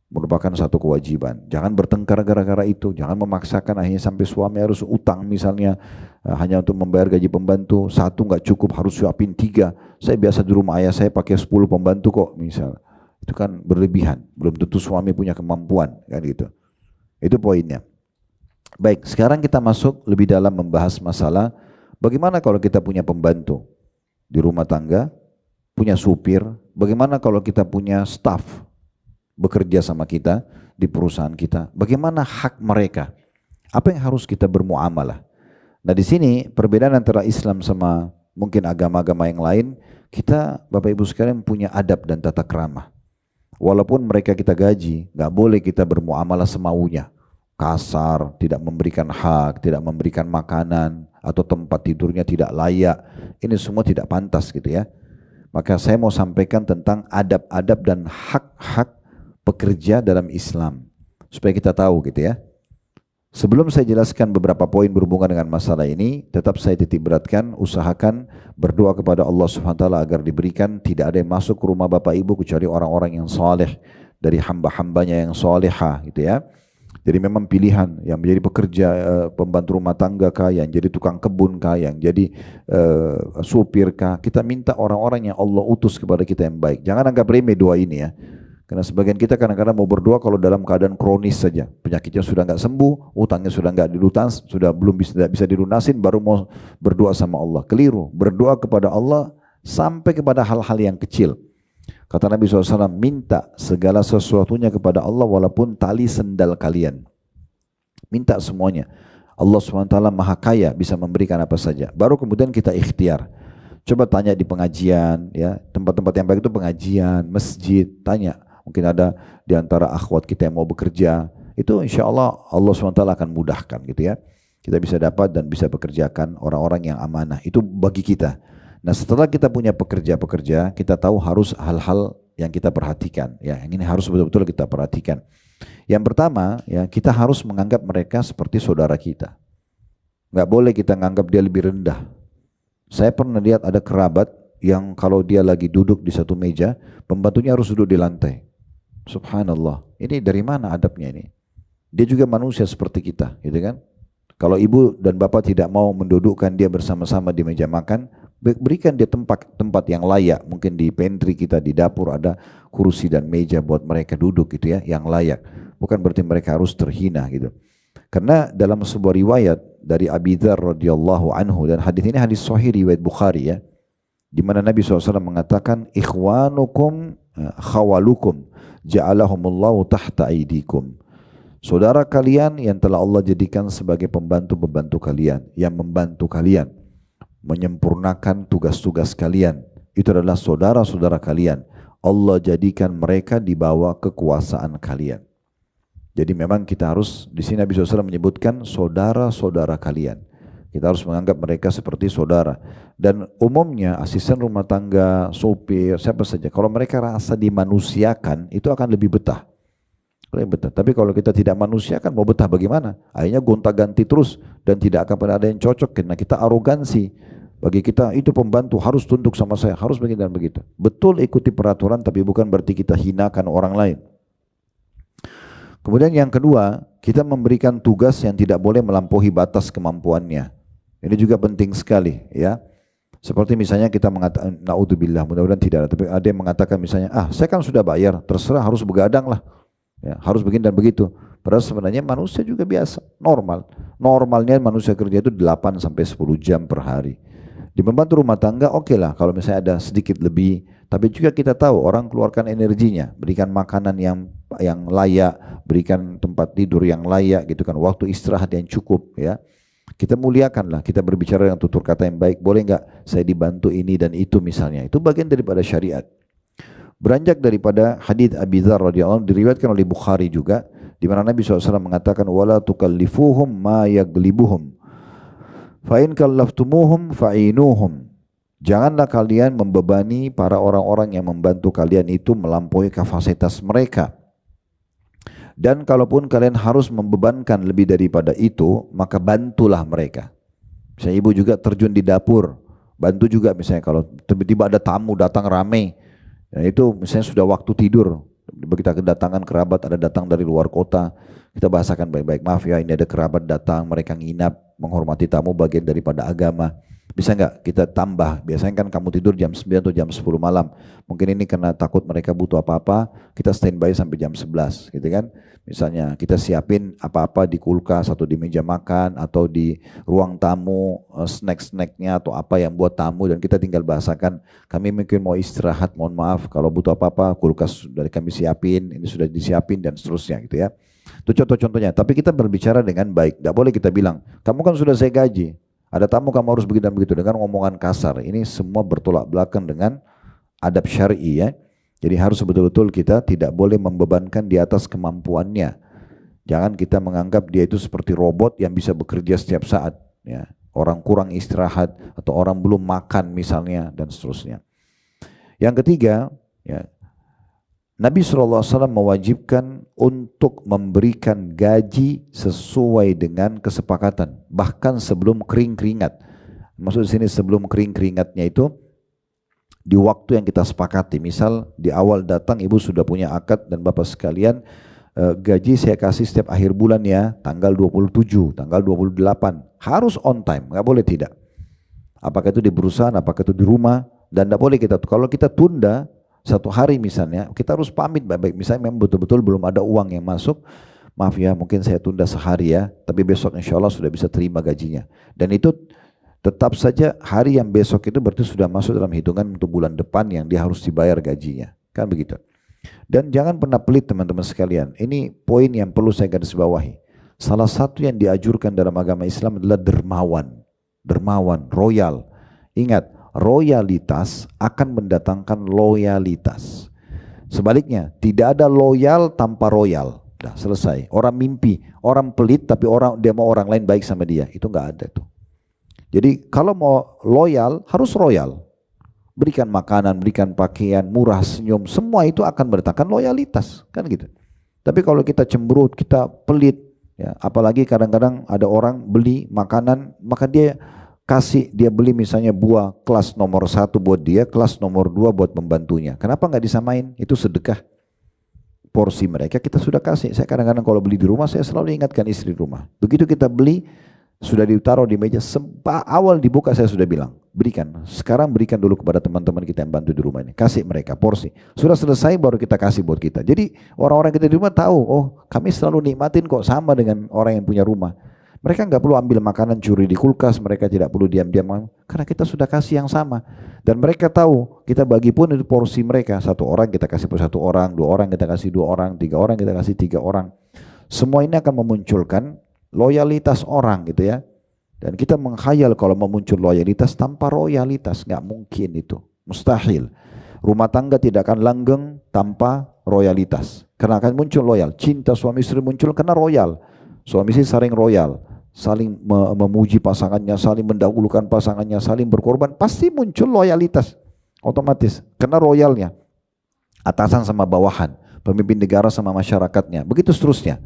merupakan satu kewajiban. Jangan bertengkar gara-gara itu. Jangan memaksakan akhirnya sampai suami harus utang misalnya hanya untuk membayar gaji pembantu. 1 nggak cukup, harus siapin 3. Saya biasa di rumah ayah saya pakai 10 pembantu kok misalnya. Itu kan berlebihan, belum tentu suami punya kemampuan kan gitu. Itu poinnya. Baik, sekarang kita masuk lebih dalam membahas masalah bagaimana kalau kita punya pembantu di rumah tangga, punya supir, bagaimana kalau kita punya staff bekerja sama kita di perusahaan kita, bagaimana hak mereka, apa yang harus kita bermuamalah. Nah di sini perbedaan antara Islam sama mungkin agama-agama yang lain, kita Bapak Ibu sekalian punya adab dan tata krama. Walaupun mereka kita gaji, nggak boleh kita bermuamalah semaunya, kasar, tidak memberikan hak, tidak memberikan makanan, atau tempat tidurnya tidak layak. Ini semua tidak pantas gitu ya. Maka saya mau sampaikan tentang adab-adab dan hak-hak pekerja dalam Islam, supaya kita tahu gitu ya. Sebelum saya jelaskan beberapa poin berhubungan dengan masalah ini, tetap saya titik beratkan, usahakan berdoa kepada Allah Subhanahu wa taala agar diberikan tidak ada yang masuk ke rumah Bapak Ibu kecuali orang-orang yang saleh dari hamba-hambanya yang salehah gitu ya. Jadi memang pilihan yang menjadi pekerja pembantu rumah tangga kah, yang jadi tukang kebun kah, yang jadi supir kah, kita minta orang-orang yang Allah utus kepada kita yang baik. Jangan anggap remeh doa ini ya. Karena sebagian kita kadang-kadang mau berdoa kalau dalam keadaan kronis saja, penyakitnya sudah nggak sembuh, utangnya sudah nggak dilunas, sudah belum bisa dilunasin, baru mau berdoa sama Allah. Keliru, berdoa kepada Allah sampai kepada hal-hal yang kecil. Kata Nabi SAW, minta segala sesuatunya kepada Allah walaupun tali sendal kalian. Minta semuanya. Allah SWT maha kaya, bisa memberikan apa saja. Baru kemudian kita ikhtiar. Coba tanya di pengajian, ya tempat-tempat yang baik itu pengajian, masjid, tanya. Mungkin ada di antara akhwat kita yang mau bekerja, itu insya Allah Allah SWT akan mudahkan gitu ya. Kita bisa dapat dan bisa bekerjakan orang-orang yang amanah, itu bagi kita. Nah setelah kita punya pekerja-pekerja, kita tahu harus hal-hal yang kita perhatikan. Ya, yang ini harus betul-betul kita perhatikan. Yang pertama, ya kita harus menganggap mereka seperti saudara kita. Nggak boleh kita menganggap dia lebih rendah. Saya pernah lihat ada kerabat yang kalau dia lagi duduk di satu meja, pembantunya harus duduk di lantai. Subhanallah, ini dari mana adabnya ini? Dia juga manusia seperti kita, gitu kan? Kalau ibu dan bapak tidak mau mendudukkan dia bersama-sama di meja makan, berikan dia tempat yang layak. Mungkin di pantry kita, di dapur ada kursi dan meja buat mereka duduk gitu ya, yang layak. Bukan berarti mereka harus terhina gitu. Karena dalam sebuah riwayat dari Abi Dzar radhiyallahu anhu, dan hadis ini hadis sahih riwayat Bukhari ya, di mana Nabi SAW mengatakan ikhwanukum khawalukum ja'alahumullahu tahta aidikum. Saudara kalian yang telah Allah jadikan sebagai pembantu-pembantu kalian, yang membantu kalian menyempurnakan tugas-tugas kalian, itu adalah saudara-saudara kalian. Allah jadikan mereka di bawah kekuasaan kalian. Jadi memang kita harus, di sini Nabi SAW menyebutkan saudara-saudara kalian. Kita harus menganggap mereka seperti saudara. Dan umumnya asisten rumah tangga, sopir, siapa saja, kalau mereka rasa dimanusiakan, itu akan lebih betah. Tapi kalau kita tidak manusiakan, mau betah bagaimana? Akhirnya gonta-ganti terus dan tidak akan pernah ada yang cocok karena kita arogansi. Bagi kita itu pembantu harus tunduk sama saya, harus begini dan begitu. Betul ikuti peraturan, tapi bukan berarti kita hinakan orang lain. Kemudian yang kedua, kita memberikan tugas yang tidak boleh melampaui batas kemampuannya. Ini juga penting sekali ya. Seperti misalnya kita mengatakan, naudzubillah, mudah-mudahan tidak ada, tapi ada yang mengatakan misalnya, saya kan sudah bayar, terserah harus begadang lah. Ya, harus begini dan begitu. Padahal sebenarnya manusia juga biasa, normal. Normalnya manusia kerja itu 8 sampai 10 jam per hari. Di pembantu rumah tangga oke lah kalau misalnya ada sedikit lebih, tapi juga kita tahu orang keluarkan energinya, berikan makanan yang layak, berikan tempat tidur yang layak gitu kan, waktu istirahat yang cukup ya. Kita muliakanlah, kita berbicara dengan tutur kata yang baik. Boleh nggak saya dibantu ini dan itu misalnya, itu bagian daripada syariat. Beranjak daripada hadits Abi Dzar radhiyallahu anhu, diriwayatkan oleh Bukhari juga, di mana Nabi SAW mengatakan wala tukallifuhum ma yaglibuhum fa in kallaftumuhum fa'inuhum. Janganlah kalian membebani para orang-orang yang membantu kalian itu melampaui kapasitas mereka. Dan kalaupun kalian harus membebankan lebih daripada itu, maka bantulah mereka. Misalnya ibu juga terjun di dapur, bantu juga misalnya kalau tiba-tiba ada tamu datang ramai. Nah itu misalnya sudah waktu tidur, kita kedatangan kerabat ada datang dari luar kota, kita bahasakan baik-baik, maaf ya ini ada kerabat datang, mereka nginap, menghormati tamu bagian daripada agama. Bisa nggak kita tambah? Biasanya kan kamu tidur jam 9 atau jam 10 malam. Mungkin ini karena takut mereka butuh apa-apa, kita standby sampai jam 11 gitu kan. Misalnya kita siapin apa-apa di kulkas atau di meja makan atau di ruang tamu, snack-snacknya atau apa yang buat tamu, dan kita tinggal bahasakan, kami mungkin mau istirahat, mohon maaf kalau butuh apa-apa, kulkas sudah kami siapin, ini sudah disiapin dan seterusnya gitu ya. Itu contoh-contohnya. Tapi kita berbicara dengan baik. Tidak boleh kita bilang, kamu kan sudah saya gaji, ada tamu kamu harus begitu dan begitu, dengan omongan kasar. Ini semua bertolak belakang dengan adab syar'i ya. Jadi harus betul-betul kita tidak boleh membebankan di atas kemampuannya. Jangan kita menganggap dia itu seperti robot yang bisa bekerja setiap saat ya. Orang kurang istirahat atau orang belum makan misalnya dan seterusnya. Yang ketiga ya, Nabi SAW mewajibkan untuk memberikan gaji sesuai dengan kesepakatan, bahkan sebelum kering keringat. Maksud di sini sebelum kering keringatnya itu di waktu yang kita sepakati. Misal di awal datang ibu sudah punya akad dan bapak sekalian, gaji saya kasih setiap akhir bulan ya, tanggal 27, tanggal 28. Harus on time, nggak boleh tidak. Apakah itu di perusahaan, apakah itu di rumah, dan tidak boleh kita, kalau kita tunda satu hari misalnya, kita harus pamit baik-baik. Misalnya memang betul-betul belum ada uang yang masuk, maaf ya mungkin saya tunda sehari ya, tapi besok insya Allah sudah bisa terima gajinya. Dan itu tetap saja hari yang besok itu berarti sudah masuk dalam hitungan untuk bulan depan yang dia harus dibayar gajinya. Kan begitu. Dan jangan pernah pelit teman-teman sekalian. Ini poin yang perlu saya garis bawahi. Salah satu yang dianjurkan dalam agama Islam adalah dermawan. Dermawan, royal. Ingat, royalitas akan mendatangkan loyalitas. Sebaliknya, tidak ada loyal tanpa royal. Dah selesai. Orang mimpi, orang pelit tapi dia mau orang lain baik sama dia. Itu nggak ada tuh. Jadi kalau mau loyal harus royal. Berikan makanan, berikan pakaian, murah senyum, semua itu akan mendatangkan loyalitas, kan gitu. Tapi kalau kita cemberut, kita pelit, ya, apalagi kadang-kadang ada orang beli makanan, maka dia beli misalnya buah kelas nomor 1 buat dia, kelas nomor 2 buat pembantunya. Kenapa nggak disamain? Itu sedekah. Porsi mereka kita sudah kasih. Saya kadang-kadang kalau beli di rumah, saya selalu ingatkan istri rumah. Begitu kita beli, sudah ditaruh di meja, awal dibuka saya sudah bilang, berikan. Sekarang berikan dulu kepada teman-teman kita yang bantu di rumah ini. Kasih mereka porsi. Sudah selesai baru kita kasih buat kita. Jadi orang-orang kita di rumah tahu, oh kami selalu nikmatin kok sama dengan orang yang punya rumah. Mereka nggak perlu ambil makanan curi di kulkas, mereka tidak perlu diam-diam, karena kita sudah kasih yang sama. Dan mereka tahu, kita bagi pun itu porsi mereka. 1 orang kita kasih per 1 orang, 2 orang kita kasih 2 orang, 3 orang kita kasih 3 orang. Semua ini akan memunculkan loyalitas orang gitu ya. Dan kita menghayal kalau memuncul loyalitas tanpa royalitas, nggak mungkin itu, mustahil. Rumah tangga tidak akan langgeng tanpa royalitas, karena akan muncul loyal. Cinta suami istri muncul karena royal. Suami istri saling royal, saling memuji pasangannya, saling mendahulukan pasangannya, saling berkorban, pasti muncul loyalitas otomatis karena royalnya. Atasan sama bawahan, pemimpin negara sama masyarakatnya, begitu seterusnya.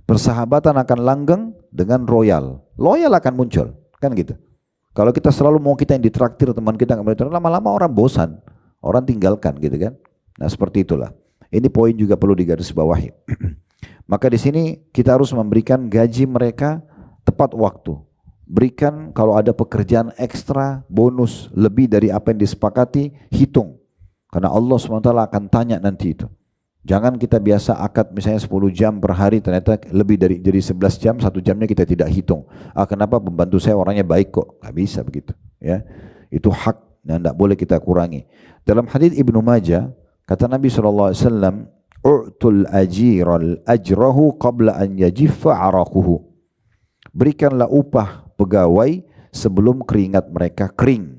Persahabatan akan langgeng dengan royal. Loyal akan muncul, kan gitu. Kalau kita selalu mau kita yang ditraktir, teman kita nggak ditraktir, lama-lama orang bosan, orang tinggalkan gitu kan. Nah seperti itulah. Ini poin juga perlu digarisbawahi. Maka di sini kita harus memberikan gaji mereka tepat waktu. Berikan kalau ada pekerjaan ekstra, bonus lebih dari apa yang disepakati, hitung. Karena Allah SWT akan tanya nanti itu. Jangan kita biasa akad misalnya 10 jam per hari, ternyata lebih dari jadi 11 jam, 1 jamnya kita tidak hitung. Kenapa pembantu saya orangnya baik kok? Gak bisa begitu. Ya, itu hak dan tidak boleh kita kurangi. Dalam hadits Ibnu Majah, kata Nabi SAW, "U'tul ajiral ajrahu qabla an yajiffa araquhu." Berikanlah upah pegawai sebelum keringat mereka kering.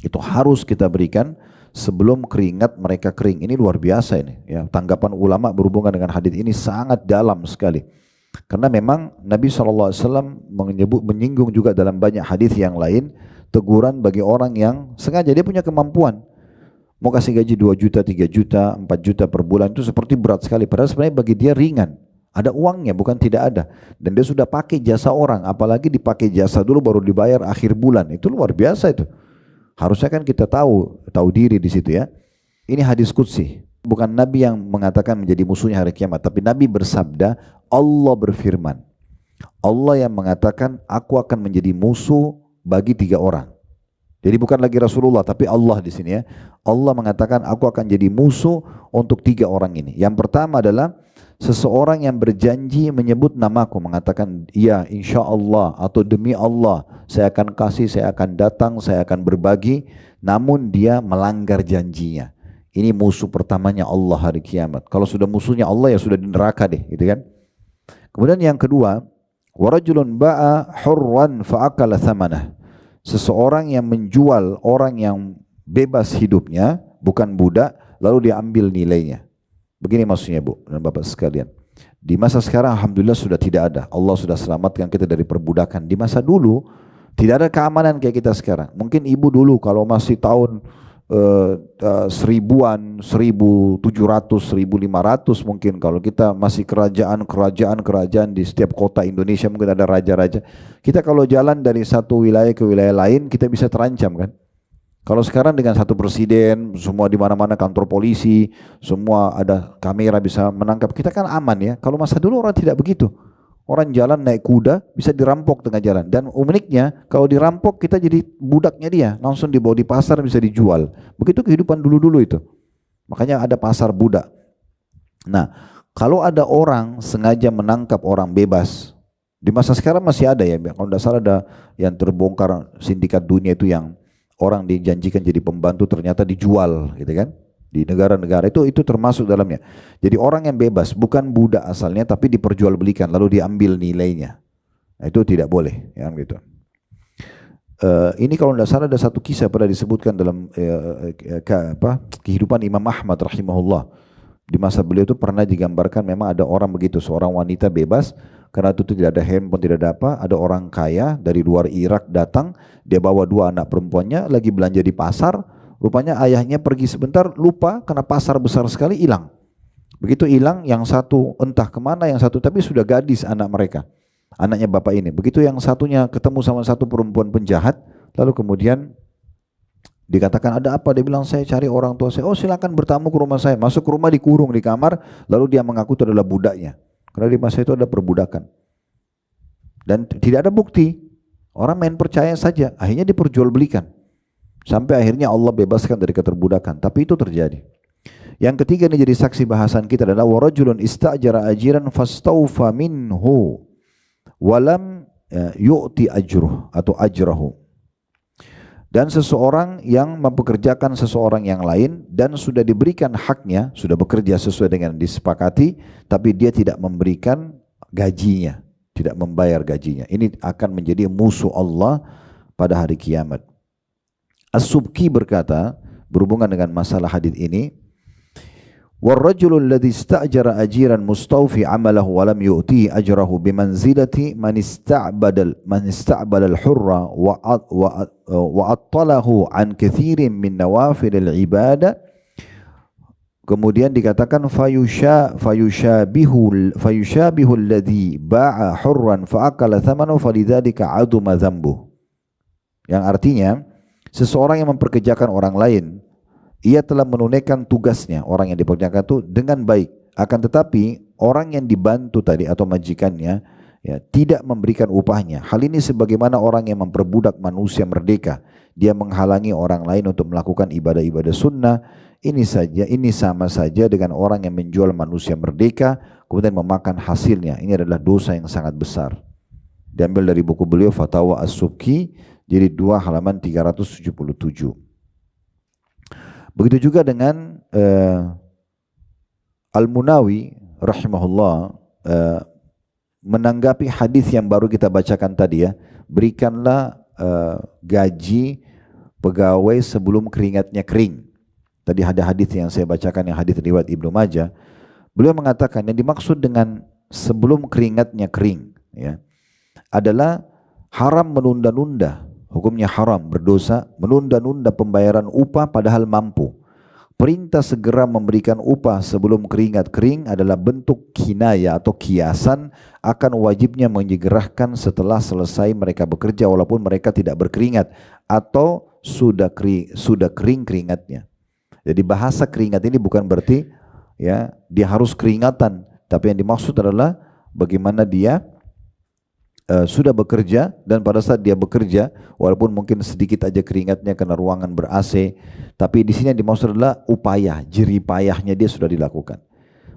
Itu harus kita berikan sebelum keringat mereka kering. Ini luar biasa ini. Ya, tanggapan ulama berhubungan dengan hadis ini sangat dalam sekali. Karena memang Nabi SAW menyinggung juga dalam banyak hadis yang lain teguran bagi orang yang sengaja dia punya kemampuan. Mau kasih gaji 2 juta, 3 juta, 4 juta per bulan itu seperti berat sekali. Padahal sebenarnya bagi dia ringan. Ada uangnya, bukan tidak ada. Dan dia sudah pakai jasa orang. Apalagi dipakai jasa dulu baru dibayar akhir bulan. Itu luar biasa itu. Harusnya kan kita tahu diri di situ ya. Ini hadis qudsi. Bukan Nabi yang mengatakan menjadi musuhnya hari kiamat, tapi Nabi bersabda, Allah berfirman. Allah yang mengatakan, aku akan menjadi musuh bagi 3 orang. Jadi bukan lagi Rasulullah, tapi Allah di sini ya. Allah mengatakan, aku akan jadi musuh untuk 3 orang ini. Yang pertama adalah seseorang yang berjanji menyebut namaku, mengatakan, iya insya Allah atau demi Allah, saya akan kasih, saya akan datang, saya akan berbagi, namun dia melanggar janjinya. Ini musuh pertamanya Allah hari kiamat. Kalau sudah musuhnya Allah ya sudah di neraka deh, gitu kan. Kemudian yang kedua, warajulun ba'a hurran fa'akala thamanah. Seseorang yang menjual orang yang bebas hidupnya, bukan budak, lalu dia ambil nilainya. Begini maksudnya Bu dan Bapak sekalian. Di masa sekarang alhamdulillah sudah tidak ada. Allah sudah selamatkan kita dari perbudakan. Di masa dulu tidak ada keamanan kayak kita sekarang. Mungkin ibu dulu kalau masih tahun seribuan, 1700, 1500 mungkin, kalau kita masih kerajaan di setiap kota Indonesia mungkin ada raja-raja. Kita kalau jalan dari satu wilayah ke wilayah lain kita bisa terancam kan. Kalau sekarang dengan satu presiden, semua di mana-mana kantor polisi, semua ada kamera bisa menangkap, kita kan aman ya. Kalau masa dulu orang tidak begitu. Orang jalan naik kuda bisa dirampok tengah jalan. Dan uniknya kalau dirampok kita jadi budaknya dia. Langsung dibawa di pasar bisa dijual. Begitu kehidupan dulu-dulu itu. Makanya ada pasar budak. Nah kalau ada orang sengaja menangkap orang bebas. Di masa sekarang masih ada ya. Kalau tidak salah ada yang terbongkar sindikat dunia itu yang orang dijanjikan jadi pembantu ternyata dijual gitu kan. Di negara-negara itu termasuk dalamnya. Jadi orang yang bebas bukan budak asalnya tapi diperjualbelikan lalu diambil nilainya. Nah, itu tidak boleh ya gitu. Ini kalau tidak salah ada satu kisah pernah disebutkan dalam kehidupan Imam Ahmad rahimahullah. Di masa beliau itu pernah digambarkan memang ada orang begitu, seorang wanita bebas karena itu tidak ada handphone, tidak ada apa, ada orang kaya dari luar Irak datang, dia bawa 2 anak perempuannya lagi belanja di pasar. Rupanya ayahnya pergi sebentar, lupa karena pasar besar sekali, hilang. Begitu hilang, yang satu entah kemana, yang satu tapi sudah gadis anak mereka, anaknya bapak ini. Begitu yang satunya ketemu sama satu perempuan penjahat, lalu kemudian dikatakan ada apa? Dia bilang saya cari orang tua saya. Oh silakan bertamu ke rumah saya. Masuk ke rumah dikurung di kamar, lalu dia mengaku itu adalah budaknya. Karena di masa itu ada perbudakan. Dan tidak ada bukti. Orang main percaya saja, akhirnya diperjualbelikan. Sampai akhirnya Allah bebaskan dari keterbudakan. Tapi itu terjadi. Yang ketiga ini jadi saksi bahasan kita adalah warajulun ista'jara ajiran fastawfa minhu walam yu'ti ajruh atau ajrahu. Dan seseorang yang mempekerjakan seseorang yang lain dan sudah diberikan haknya, sudah bekerja sesuai dengan disepakati, tapi dia tidak memberikan gajinya, tidak membayar gajinya. Ini akan menjadi musuh Allah pada hari kiamat. As-Subki berkata berhubungan dengan masalah hadis ini, warrajulul ladzi ista'jara ajiran mustawfi 'amalahu wa lam yu'tihi ajrahu bimanzilati man ista'bala al-hurra wa attalahu an katsirin min nawafilil ibadah. Kemudian dikatakan fayushabihu alladhi ba'a hurran fa akala thamanahu falidzalika 'aduma dzambuh. Yang artinya seseorang yang memperkerjakan orang lain, ia telah menunaikan tugasnya, orang yang dipekerjakan itu dengan baik. Akan tetapi orang yang dibantu tadi atau majikannya ya, tidak memberikan upahnya. Hal ini sebagaimana orang yang memperbudak manusia merdeka. Dia menghalangi orang lain untuk melakukan ibadah-ibadah sunnah. Ini sama saja dengan orang yang menjual manusia merdeka kemudian memakan hasilnya. Ini adalah dosa yang sangat besar. Diambil dari buku beliau Fatawa As-Subki, jadi 2 halaman 377. Begitu juga dengan Al-Munawi rahimahullah menanggapi hadis yang baru kita bacakan tadi ya, berikanlah gaji pegawai sebelum keringatnya kering. Tadi ada hadis yang saya bacakan, yang hadis riwayat Ibnu Majah. Beliau mengatakan yang dimaksud dengan sebelum keringatnya kering ya adalah haram menunda-nunda. Hukumnya haram, berdosa, menunda-nunda pembayaran upah padahal mampu. Perintah segera memberikan upah sebelum keringat kering adalah bentuk kinaya atau kiasan akan wajibnya menyegerakan setelah selesai mereka bekerja walaupun mereka tidak berkeringat atau sudah kering keringatnya. Jadi bahasa keringat ini bukan berarti ya dia harus keringatan, tapi yang dimaksud adalah bagaimana dia sudah bekerja, dan pada saat dia bekerja, walaupun mungkin sedikit aja keringatnya karena ruangan ber-AC, tapi di sini yang dimaksud adalah upaya, jerih payahnya dia sudah dilakukan.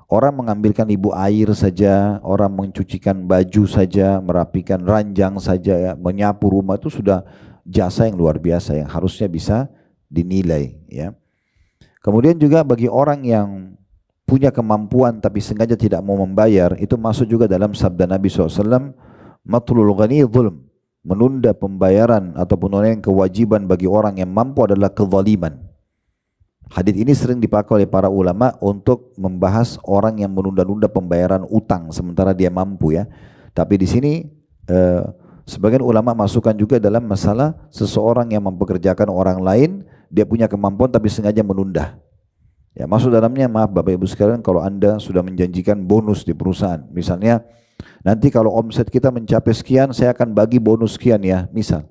Orang mengambilkan ibu air saja, orang mencucikan baju saja, merapikan ranjang saja, ya, menyapu rumah itu sudah jasa yang luar biasa yang harusnya bisa dinilai. Ya. Kemudian juga bagi orang yang punya kemampuan tapi sengaja tidak mau membayar, itu masuk juga dalam sabda Nabi SAW, matlul ghani zulm, menunda pembayaran atau penunaian kewajiban bagi orang yang mampu adalah kezaliman. Hadits ini sering dipakai oleh para ulama untuk membahas orang yang menunda-nunda pembayaran utang sementara dia mampu, ya. Tapi di sini sebagian ulama masukkan juga dalam masalah seseorang yang mempekerjakan orang lain, dia punya kemampuan tapi sengaja menunda. Ya, masuk dalamnya, maaf Bapak Ibu sekalian, kalau Anda sudah menjanjikan bonus di perusahaan, misalnya nanti kalau omset kita mencapai sekian, saya akan bagi bonus sekian ya, misal.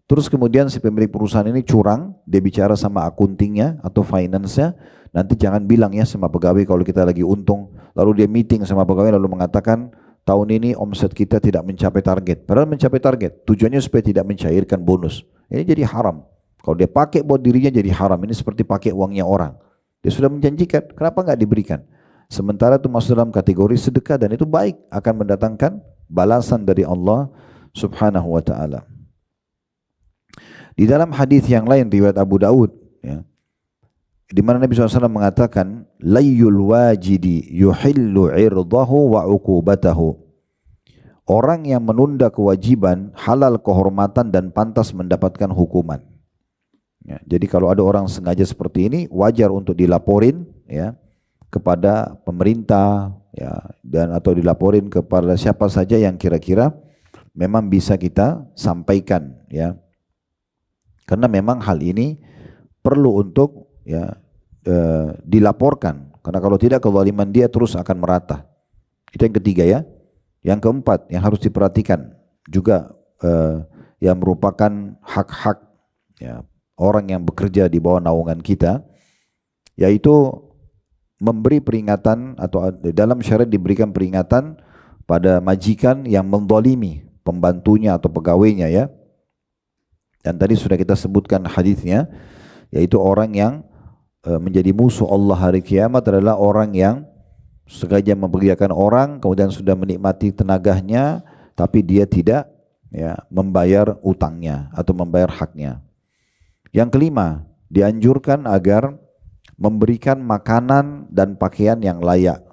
Terus kemudian si pemilik perusahaan ini curang, dia bicara sama akuntingnya atau finance-nya, nanti jangan bilang ya sama pegawai kalau kita lagi untung, lalu dia meeting sama pegawai lalu mengatakan, tahun ini omset kita tidak mencapai target. Padahal mencapai target, tujuannya supaya tidak mencairkan bonus. Ini jadi haram. Kalau dia pakai buat dirinya jadi haram, ini seperti pakai uangnya orang. Dia sudah menjanjikan, kenapa nggak diberikan? Sementara itu masuk dalam kategori sedekah dan itu baik, akan mendatangkan balasan dari Allah Subhanahu wa ta'ala. Di dalam hadis yang lain riwayat Abu Daud, ya, di mana Nabi SAW mengatakan, layyul wajidi yuhillu irdahu wa uqubatahu. Orang yang menunda kewajiban halal kehormatan dan pantas mendapatkan hukuman. Ya, jadi kalau ada orang sengaja seperti ini, wajar untuk dilaporin, ya, kepada pemerintah, ya, dan atau dilaporin kepada siapa saja yang kira-kira memang bisa kita sampaikan, ya. Karena memang hal ini perlu untuk, ya, dilaporkan. Karena kalau tidak kezaliman dia terus akan merata. Itu yang ketiga, ya. Yang keempat yang harus diperhatikan juga yang merupakan hak-hak, ya, orang yang bekerja di bawah naungan kita, yaitu memberi peringatan atau dalam syariat diberikan peringatan pada majikan yang menzalimi pembantunya atau pegawainya, ya. Dan tadi sudah kita sebutkan hadisnya, yaitu orang yang menjadi musuh Allah hari kiamat adalah orang yang sengaja mempekerjakan orang, kemudian sudah menikmati tenaganya, tapi dia tidak, ya, membayar utangnya atau membayar haknya. Yang kelima, dianjurkan agar memberikan makanan dan pakaian yang layak.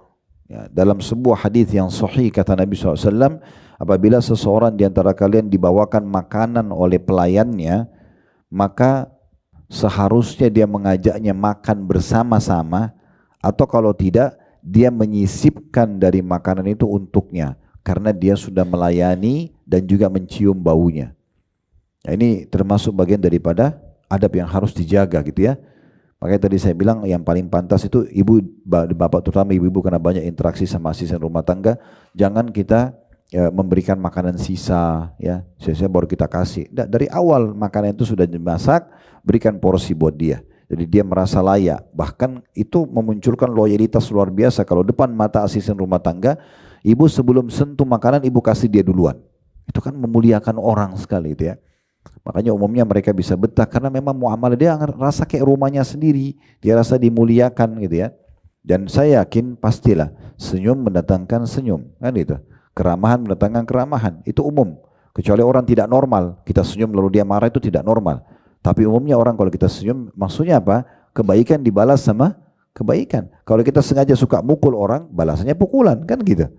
Ya, dalam sebuah hadis yang sahih kata Nabi SAW, apabila seseorang di antara kalian dibawakan makanan oleh pelayannya, maka seharusnya dia mengajaknya makan bersama-sama, atau kalau tidak, dia menyisipkan dari makanan itu untuknya, karena dia sudah melayani dan juga mencium baunya. Nah, ini termasuk bagian daripada adab yang harus dijaga, gitu ya. Makanya tadi saya bilang yang paling pantas itu ibu, bapak terutama ibu-ibu karena banyak interaksi sama asisten rumah tangga, jangan kita, ya, memberikan makanan sisa, ya, sisa baru kita kasih. Nah, dari awal makanan itu sudah dimasak, berikan porsi buat dia. Jadi dia merasa layak. Bahkan itu memunculkan loyalitas luar biasa. Kalau depan mata asisten rumah tangga, ibu sebelum sentuh makanan ibu kasih dia duluan. Itu kan memuliakan orang sekali, itu ya. Makanya umumnya mereka bisa betah karena memang muamalah dia rasa kayak rumahnya sendiri, dia rasa dimuliakan, gitu ya. Dan saya yakin pastilah senyum mendatangkan senyum, kan itu. Keramahan mendatangkan keramahan, itu umum. Kecuali orang tidak normal, kita senyum lalu dia marah, itu tidak normal. Tapi umumnya orang kalau kita senyum, maksudnya apa? Kebaikan dibalas sama kebaikan. Kalau kita sengaja suka mukul orang, balasannya pukulan, kan gitu.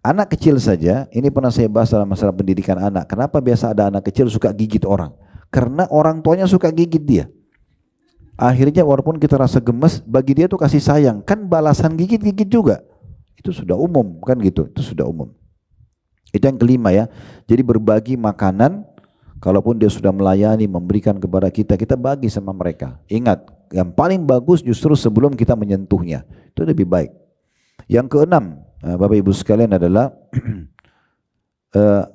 Anak kecil saja, ini pernah saya bahas dalam masalah pendidikan anak. Kenapa biasa ada anak kecil suka gigit orang? Karena orang tuanya suka gigit dia. Akhirnya walaupun kita rasa gemes, bagi dia tuh kasih sayang. Kan balasan gigit-gigit juga. Itu sudah umum, kan gitu. Itu sudah umum. Itu yang kelima, ya. Jadi berbagi makanan, kalaupun dia sudah melayani, memberikan kepada kita, kita bagi sama mereka. Ingat, yang paling bagus justru sebelum kita menyentuhnya. Itu lebih baik. Yang keenam, Bapak Ibu sekalian, adalah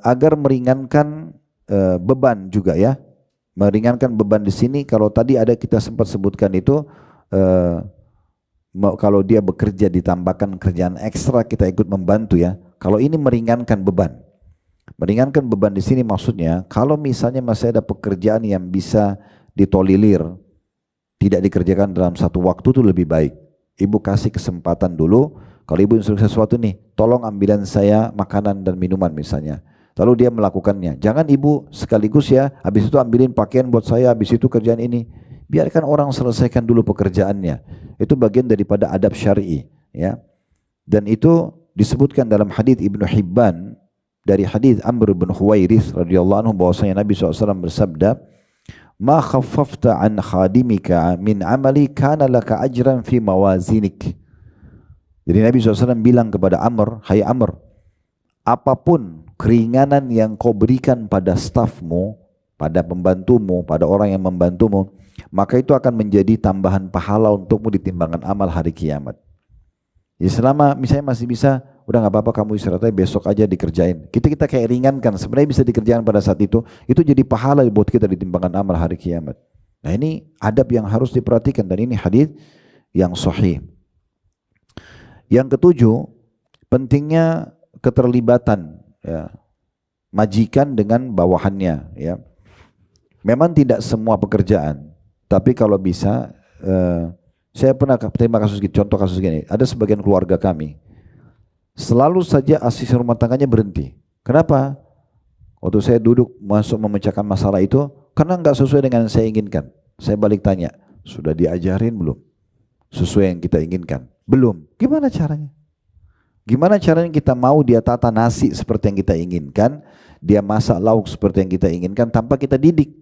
agar meringankan beban juga, ya. Meringankan beban di sini, kalau tadi ada kita sempat sebutkan itu, kalau dia bekerja ditambahkan kerjaan ekstra kita ikut membantu, ya. Kalau ini meringankan beban. Meringankan beban di sini maksudnya, kalau misalnya masih ada pekerjaan yang bisa ditolilir, tidak dikerjakan dalam satu waktu itu lebih baik. Ibu kasih kesempatan dulu, kalau ibu instruksi sesuatu nih, tolong ambilan saya makanan dan minuman misalnya. Lalu dia melakukannya. Jangan ibu sekaligus ya, habis itu ambilin pakaian buat saya, habis itu kerjaan ini. Biarkan orang selesaikan dulu pekerjaannya. Itu bagian daripada adab syar'i, ya. Dan itu disebutkan dalam hadis Ibnu Hibban dari hadis Amr bin Huwairith radhiyallahu anhu bahwasanya Nabi SAW bersabda, "Ma khaffafta an khadimika min amali kana laka ajran fi mawazinik." Jadi Nabi SAW bilang kepada Amr, "Hai Amr, apapun keringanan yang kau berikan pada stafmu, pada pembantumu, pada orang yang membantumu, maka itu akan menjadi tambahan pahala untukmu di timbangan amal hari kiamat." Jadi selama misalnya masih bisa, udah nggak apa-apa kamu istirahat aja, besok aja dikerjain. Kita kayak ringankan, sebenarnya bisa dikerjakan pada saat itu jadi pahala buat kita di timbangan amal hari kiamat. Nah ini adab yang harus diperhatikan dan ini hadis yang sahih. Yang ketujuh, pentingnya keterlibatan ya, majikan dengan bawahannya. Ya. Memang tidak semua pekerjaan, tapi kalau bisa, saya pernah terima contoh kasus gini. Ada sebagian keluarga kami, selalu saja asisten rumah tangganya berhenti. Kenapa? Waktu saya duduk masuk memecahkan masalah itu, karena nggak sesuai dengan yang saya inginkan. Saya balik tanya, sudah diajarin belum? Sesuai yang kita inginkan? Belum. Gimana caranya? Gimana caranya kita mau dia tata nasi seperti yang kita inginkan, dia masak lauk seperti yang kita inginkan tanpa kita didik?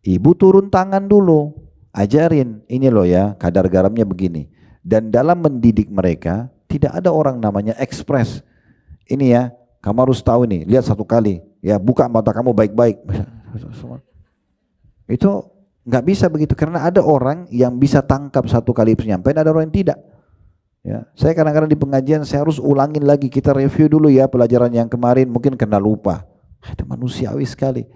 Ibu turun tangan dulu, ajarin, ini loh ya kadar garamnya begini. Dan dalam mendidik mereka, tidak ada orang namanya ekspres. Ini ya, kamu harus tahu nih, lihat satu kali, ya buka mata kamu baik-baik. Itu nggak bisa begitu, karena ada orang yang bisa tangkap satu kali penyampaian, ada orang yang tidak. Ya, saya kadang-kadang di pengajian saya harus ulangin lagi, kita review dulu ya pelajaran yang kemarin, mungkin kena lupa. Itu manusiawi sekali.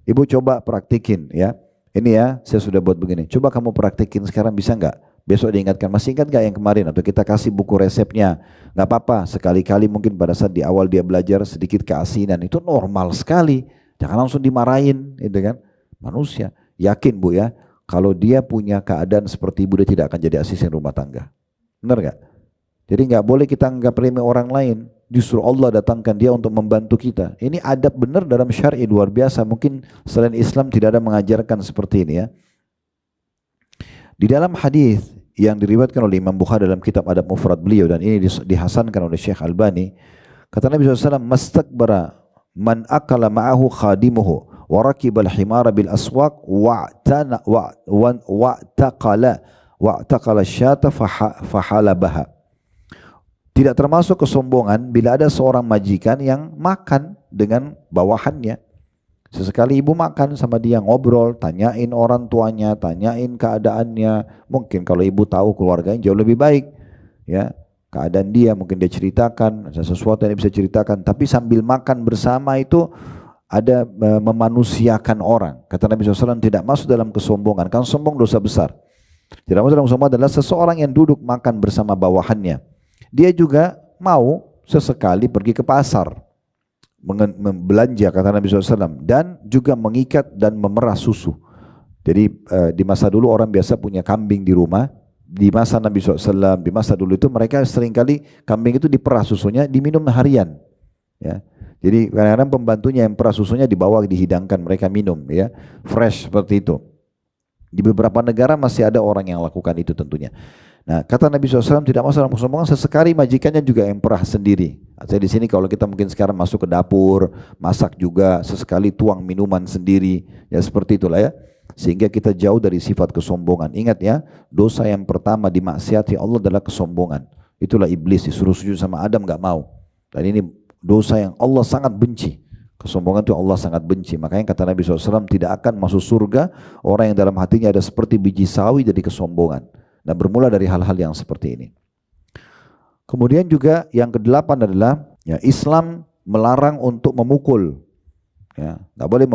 Ibu coba praktikin ya. Ini ya, saya sudah buat begini. Coba kamu praktikin sekarang, bisa nggak? Besok diingatkan, masih ingat nggak yang kemarin? Atau kita kasih buku resepnya. Nggak apa-apa, sekali-kali mungkin pada saat di awal dia belajar sedikit keasinan. Itu normal sekali. Jangan langsung dimarahin, gitu kan? Manusia. Yakin Bu ya, kalau dia punya keadaan seperti ibu, dia tidak akan jadi asisten rumah tangga. Benar nggak? Jadi nggak boleh kita anggap remeh orang lain. Justru Allah datangkan dia untuk membantu kita. Ini adab benar dalam syar'i luar biasa. Mungkin selain Islam tidak ada mengajarkan seperti ini ya. Di dalam hadis yang diriwayatkan oleh Imam Bukhari dalam kitab Adab Mufrad beliau, dan ini dihasankan oleh Syekh Albani, kata Nabi SAW, "Mastakbara man akala ma'ahu khadimuhu wa rakibal himara bil aswaq wa'taqala syata fahalabaha." Tidak termasuk kesombongan bila ada seorang majikan yang makan dengan bawahannya. Sesekali ibu makan sama dia, ngobrol, tanyain orang tuanya, tanyain keadaannya. Mungkin kalau ibu tahu keluarganya jauh lebih baik, ya keadaan dia, mungkin dia ceritakan, ada sesuatu yang dia bisa ceritakan. Tapi sambil makan bersama itu ada memanusiakan orang. Kata Nabi SAW, tidak masuk dalam kesombongan, kan sombong dosa besar. Tidak masuk dalam kesombongan adalah seseorang yang duduk makan bersama bawahannya. Dia juga mau sesekali pergi ke pasar, belanja, kata Nabi SAW, dan juga mengikat dan memerah susu. Jadi di masa dulu orang biasa punya kambing di rumah. Di masa Nabi SAW, di masa dulu itu mereka seringkali kambing itu diperah susunya, diminum harian. Ya. Jadi kadang-kadang pembantunya yang perah susunya dibawa, dihidangkan, mereka minum, ya, fresh seperti itu. Di beberapa negara masih ada orang yang lakukan itu tentunya. Nah, kata Nabi SAW, tidak masalah kesombongan, sesekali majikannya juga yang perah sendiri. Saya di sini kalau kita mungkin sekarang masuk ke dapur, masak juga, sesekali tuang minuman sendiri, ya seperti itulah ya. Sehingga kita jauh dari sifat kesombongan. Ingat ya, dosa yang pertama dimaksiati Allah adalah kesombongan. Itulah iblis, disuruh sujud sama Adam gak mau. Dan ini dosa yang Allah sangat benci. Kesombongan itu Allah sangat benci. Makanya kata Nabi SAW, tidak akan masuk surga orang yang dalam hatinya ada seperti biji sawi dari kesombongan. Nah, bermula dari hal-hal yang seperti ini. Kemudian juga yang kedelapan adalah ya, Islam melarang untuk memukul. Ya, nggak boleh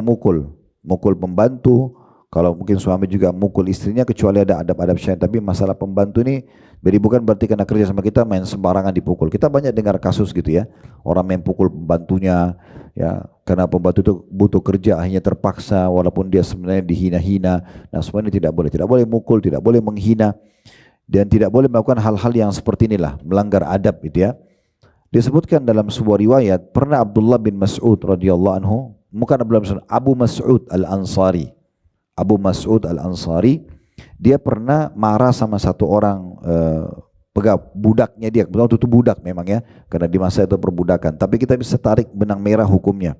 mukul pembantu. Kalau mungkin suami juga memukul istrinya, kecuali ada adab-adab syariat. Tapi masalah pembantu ini Jadi bukan berarti karena kerja sama kita main sembarangan dipukul. Kita banyak dengar kasus gitu ya. Orang main pukul pembantunya, ya karena pembantu itu butuh kerja, akhirnya terpaksa walaupun dia sebenarnya dihina-hina. Nah semuanya tidak boleh. Tidak boleh mukul, tidak boleh menghina. Dan tidak boleh melakukan hal-hal yang seperti inilah. Melanggar adab gitu ya. Disebutkan dalam sebuah riwayat, pernah Abdullah bin Mas'ud radhiyallahu anhu, bukan Abdullah bin Mas'ud, Abu Mas'ud Al-Ansari. Abu Mas'ud Al-Ansari, dia pernah marah sama satu orang budaknya dia. Betul itu budak memang ya, karena di masa itu perbudakan. Tapi kita bisa tarik benang merah hukumnya.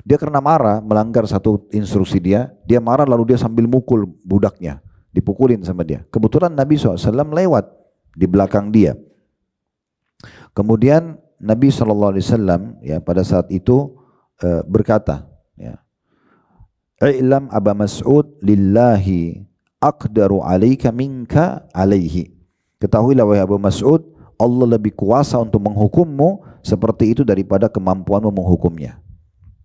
Dia karena marah melanggar satu instruksi dia marah lalu dia sambil mukul budaknya, dipukulin sama dia. Kebetulan Nabi SAW lewat di belakang dia. Kemudian Nabi SAW ya pada saat itu berkata, ya, "I'lam Aba Mas'ud lillahi aqdaru alaika minka alaihi." Ketahuilah wahai Abu Mas'ud, Allah lebih kuasa untuk menghukummu seperti itu daripada kemampuanmu menghukumnya.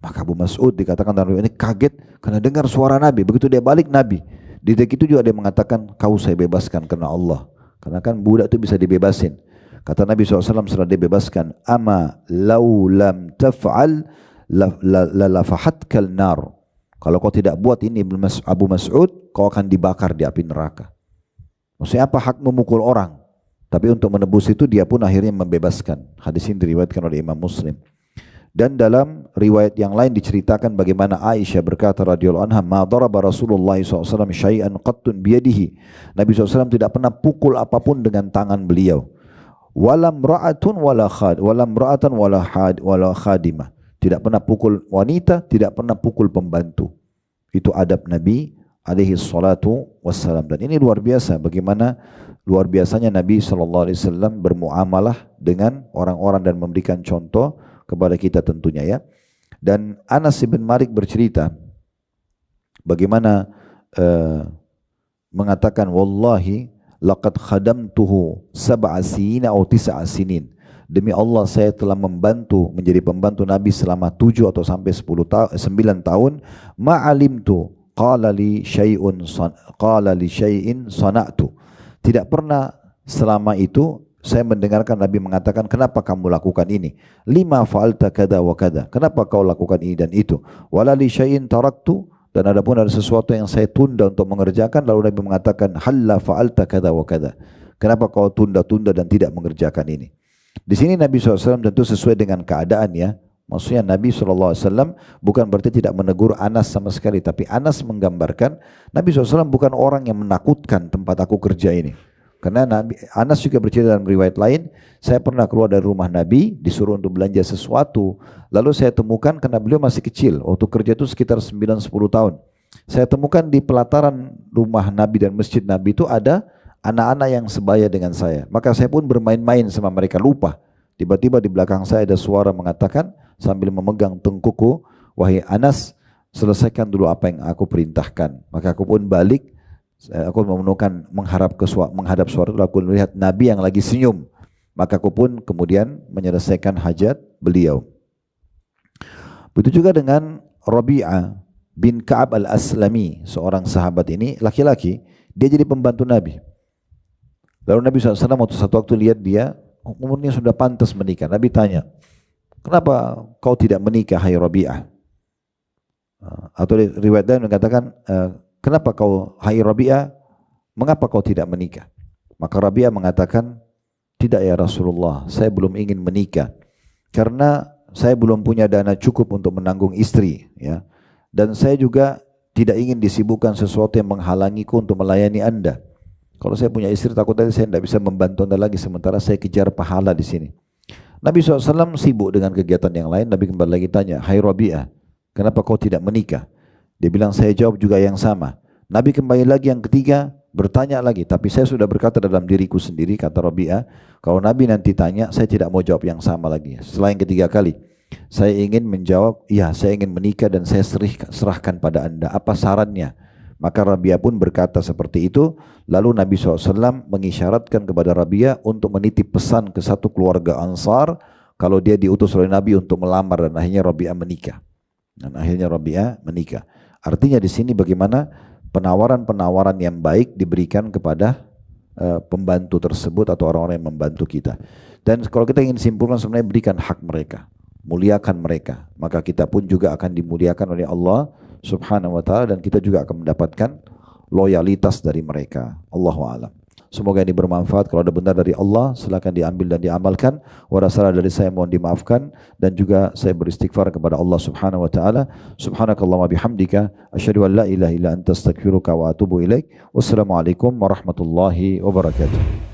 Maka Abu Mas'ud dikatakan dalam ini kaget karena dengar suara Nabi. Begitu dia balik Nabi, di detik itu juga dia mengatakan, kau saya bebaskan karena Allah. Karena kan budak itu bisa dibebasin. Kata Nabi SAW setelah dibebaskan, ama lau lam taf'al lalafahatkal nar. Kalau kau tidak buat ini Abu Mas'ud, kau akan dibakar di api neraka. Maksudnya apa hak memukul orang? Tapi untuk menebus itu dia pun akhirnya membebaskan. Hadis ini diriwayatkan oleh Imam Muslim. Dan dalam riwayat yang lain diceritakan bagaimana Aisyah berkata radhiyallahu anha, ma daraba Rasulullah SAW syai'an qattun biyadihi. Nabi SAW tidak pernah pukul apapun dengan tangan beliau. Walam ra'atun wala khadimah. Tidak pernah pukul wanita, tidak pernah pukul pembantu. Itu adab Nabi alaihi salatu wassalam. Dan ini luar biasa bagaimana luar biasanya Nabi SAW bermuamalah dengan orang-orang dan memberikan contoh kepada kita tentunya ya. Dan Anas bin Malik bercerita bagaimana mengatakan, wallahi laqad khadamtuhu sab'a sinina atau tis'a sinin. Demi Allah saya telah membantu menjadi pembantu Nabi selama 7 atau sampai 9 tahun. Ma'alimtu qala li syai'in sana'tu. Tidak pernah selama itu saya mendengarkan Nabi mengatakan, kenapa kamu lakukan ini? Lima fa'alta kada wa kada. Kenapa kau lakukan ini dan itu? Wala li syai'in taraktu. Dan adapun ada sesuatu yang saya tunda untuk mengerjakan, lalu Nabi mengatakan, halla fa'alta kada wa kada. Kenapa kau tunda-tunda dan tidak mengerjakan ini? Di sini Nabi SAW tentu sesuai dengan keadaan ya. Maksudnya Nabi SAW bukan berarti tidak menegur Anas sama sekali. Tapi Anas menggambarkan Nabi SAW bukan orang yang menakutkan tempat aku kerja ini. Karena Anas juga bercerita dalam riwayat lain, saya pernah keluar dari rumah Nabi, disuruh untuk belanja sesuatu. Lalu saya temukan, karena beliau masih kecil, waktu kerja itu sekitar 9-10 tahun. Saya temukan di pelataran rumah Nabi dan masjid Nabi itu ada anak-anak yang sebaya dengan saya. Maka saya pun bermain-main sama mereka, lupa. Tiba-tiba di belakang saya ada suara mengatakan sambil memegang tengkuku, wahai Anas, selesaikan dulu apa yang aku perintahkan. Maka aku pun balik, aku memenuhkan menghadap suara itu, aku melihat Nabi yang lagi senyum. Maka aku pun kemudian menyelesaikan hajat beliau. Begitu juga dengan Rabi'ah bin Ka'ab al-Aslami, seorang sahabat ini, laki-laki, dia jadi pembantu Nabi. Lalu Nabi SAW satu waktu lihat dia umurnya sudah pantas menikah. Nabi tanya, kenapa kau tidak menikah hai Rabi'ah? Atau riwayat lain mengatakan, kenapa kau hai Rabi'ah, mengapa kau tidak menikah? Maka Rabi'ah mengatakan, tidak ya Rasulullah, saya belum ingin menikah karena saya belum punya dana cukup untuk menanggung istri ya. Dan saya juga tidak ingin disibukkan sesuatu yang menghalangiku untuk melayani Anda. Kalau saya punya istri, takut tadi saya tidak bisa membantu Anda lagi, sementara saya kejar pahala di sini. Nabi SAW sibuk dengan kegiatan yang lain. Nabi kembali lagi tanya, hai Rabi'ah, kenapa kau tidak menikah? Dia bilang, saya jawab juga yang sama. Nabi kembali lagi yang ketiga, bertanya lagi, tapi saya sudah berkata dalam diriku sendiri, kata Rabi'ah, kalau Nabi nanti tanya, saya tidak mau jawab yang sama lagi. Setelah yang ketiga kali, saya ingin menjawab, ya saya ingin menikah dan saya serahkan pada Anda. Apa sarannya? Maka Rabi'ah pun berkata seperti itu. Lalu Nabi SAW mengisyaratkan kepada Rabi'ah untuk menitip pesan ke satu keluarga Ansar kalau dia diutus oleh Nabi untuk melamar, dan akhirnya Rabi'ah menikah. Artinya di sini bagaimana penawaran-penawaran yang baik diberikan kepada pembantu tersebut atau orang-orang yang membantu kita. Dan kalau kita ingin simpulkan, sebenarnya berikan hak mereka, muliakan mereka, maka kita pun juga akan dimuliakan oleh Allah Subhanahu wa taala, dan kita juga akan mendapatkan loyalitas dari mereka. Allahu a'lam. Semoga ini bermanfaat. Kalau ada benar dari Allah, silakan diambil dan diamalkan. Wala salah dari saya, mohon dimaafkan. Dan juga saya beristighfar kepada Allah Subhanahu wa taala. Subhanakallahumma bihamdika asyhadu an la ilaha illa anta astaghfiruka wa atubu ilaik. Wassalamualaikum warahmatullahi wabarakatuh.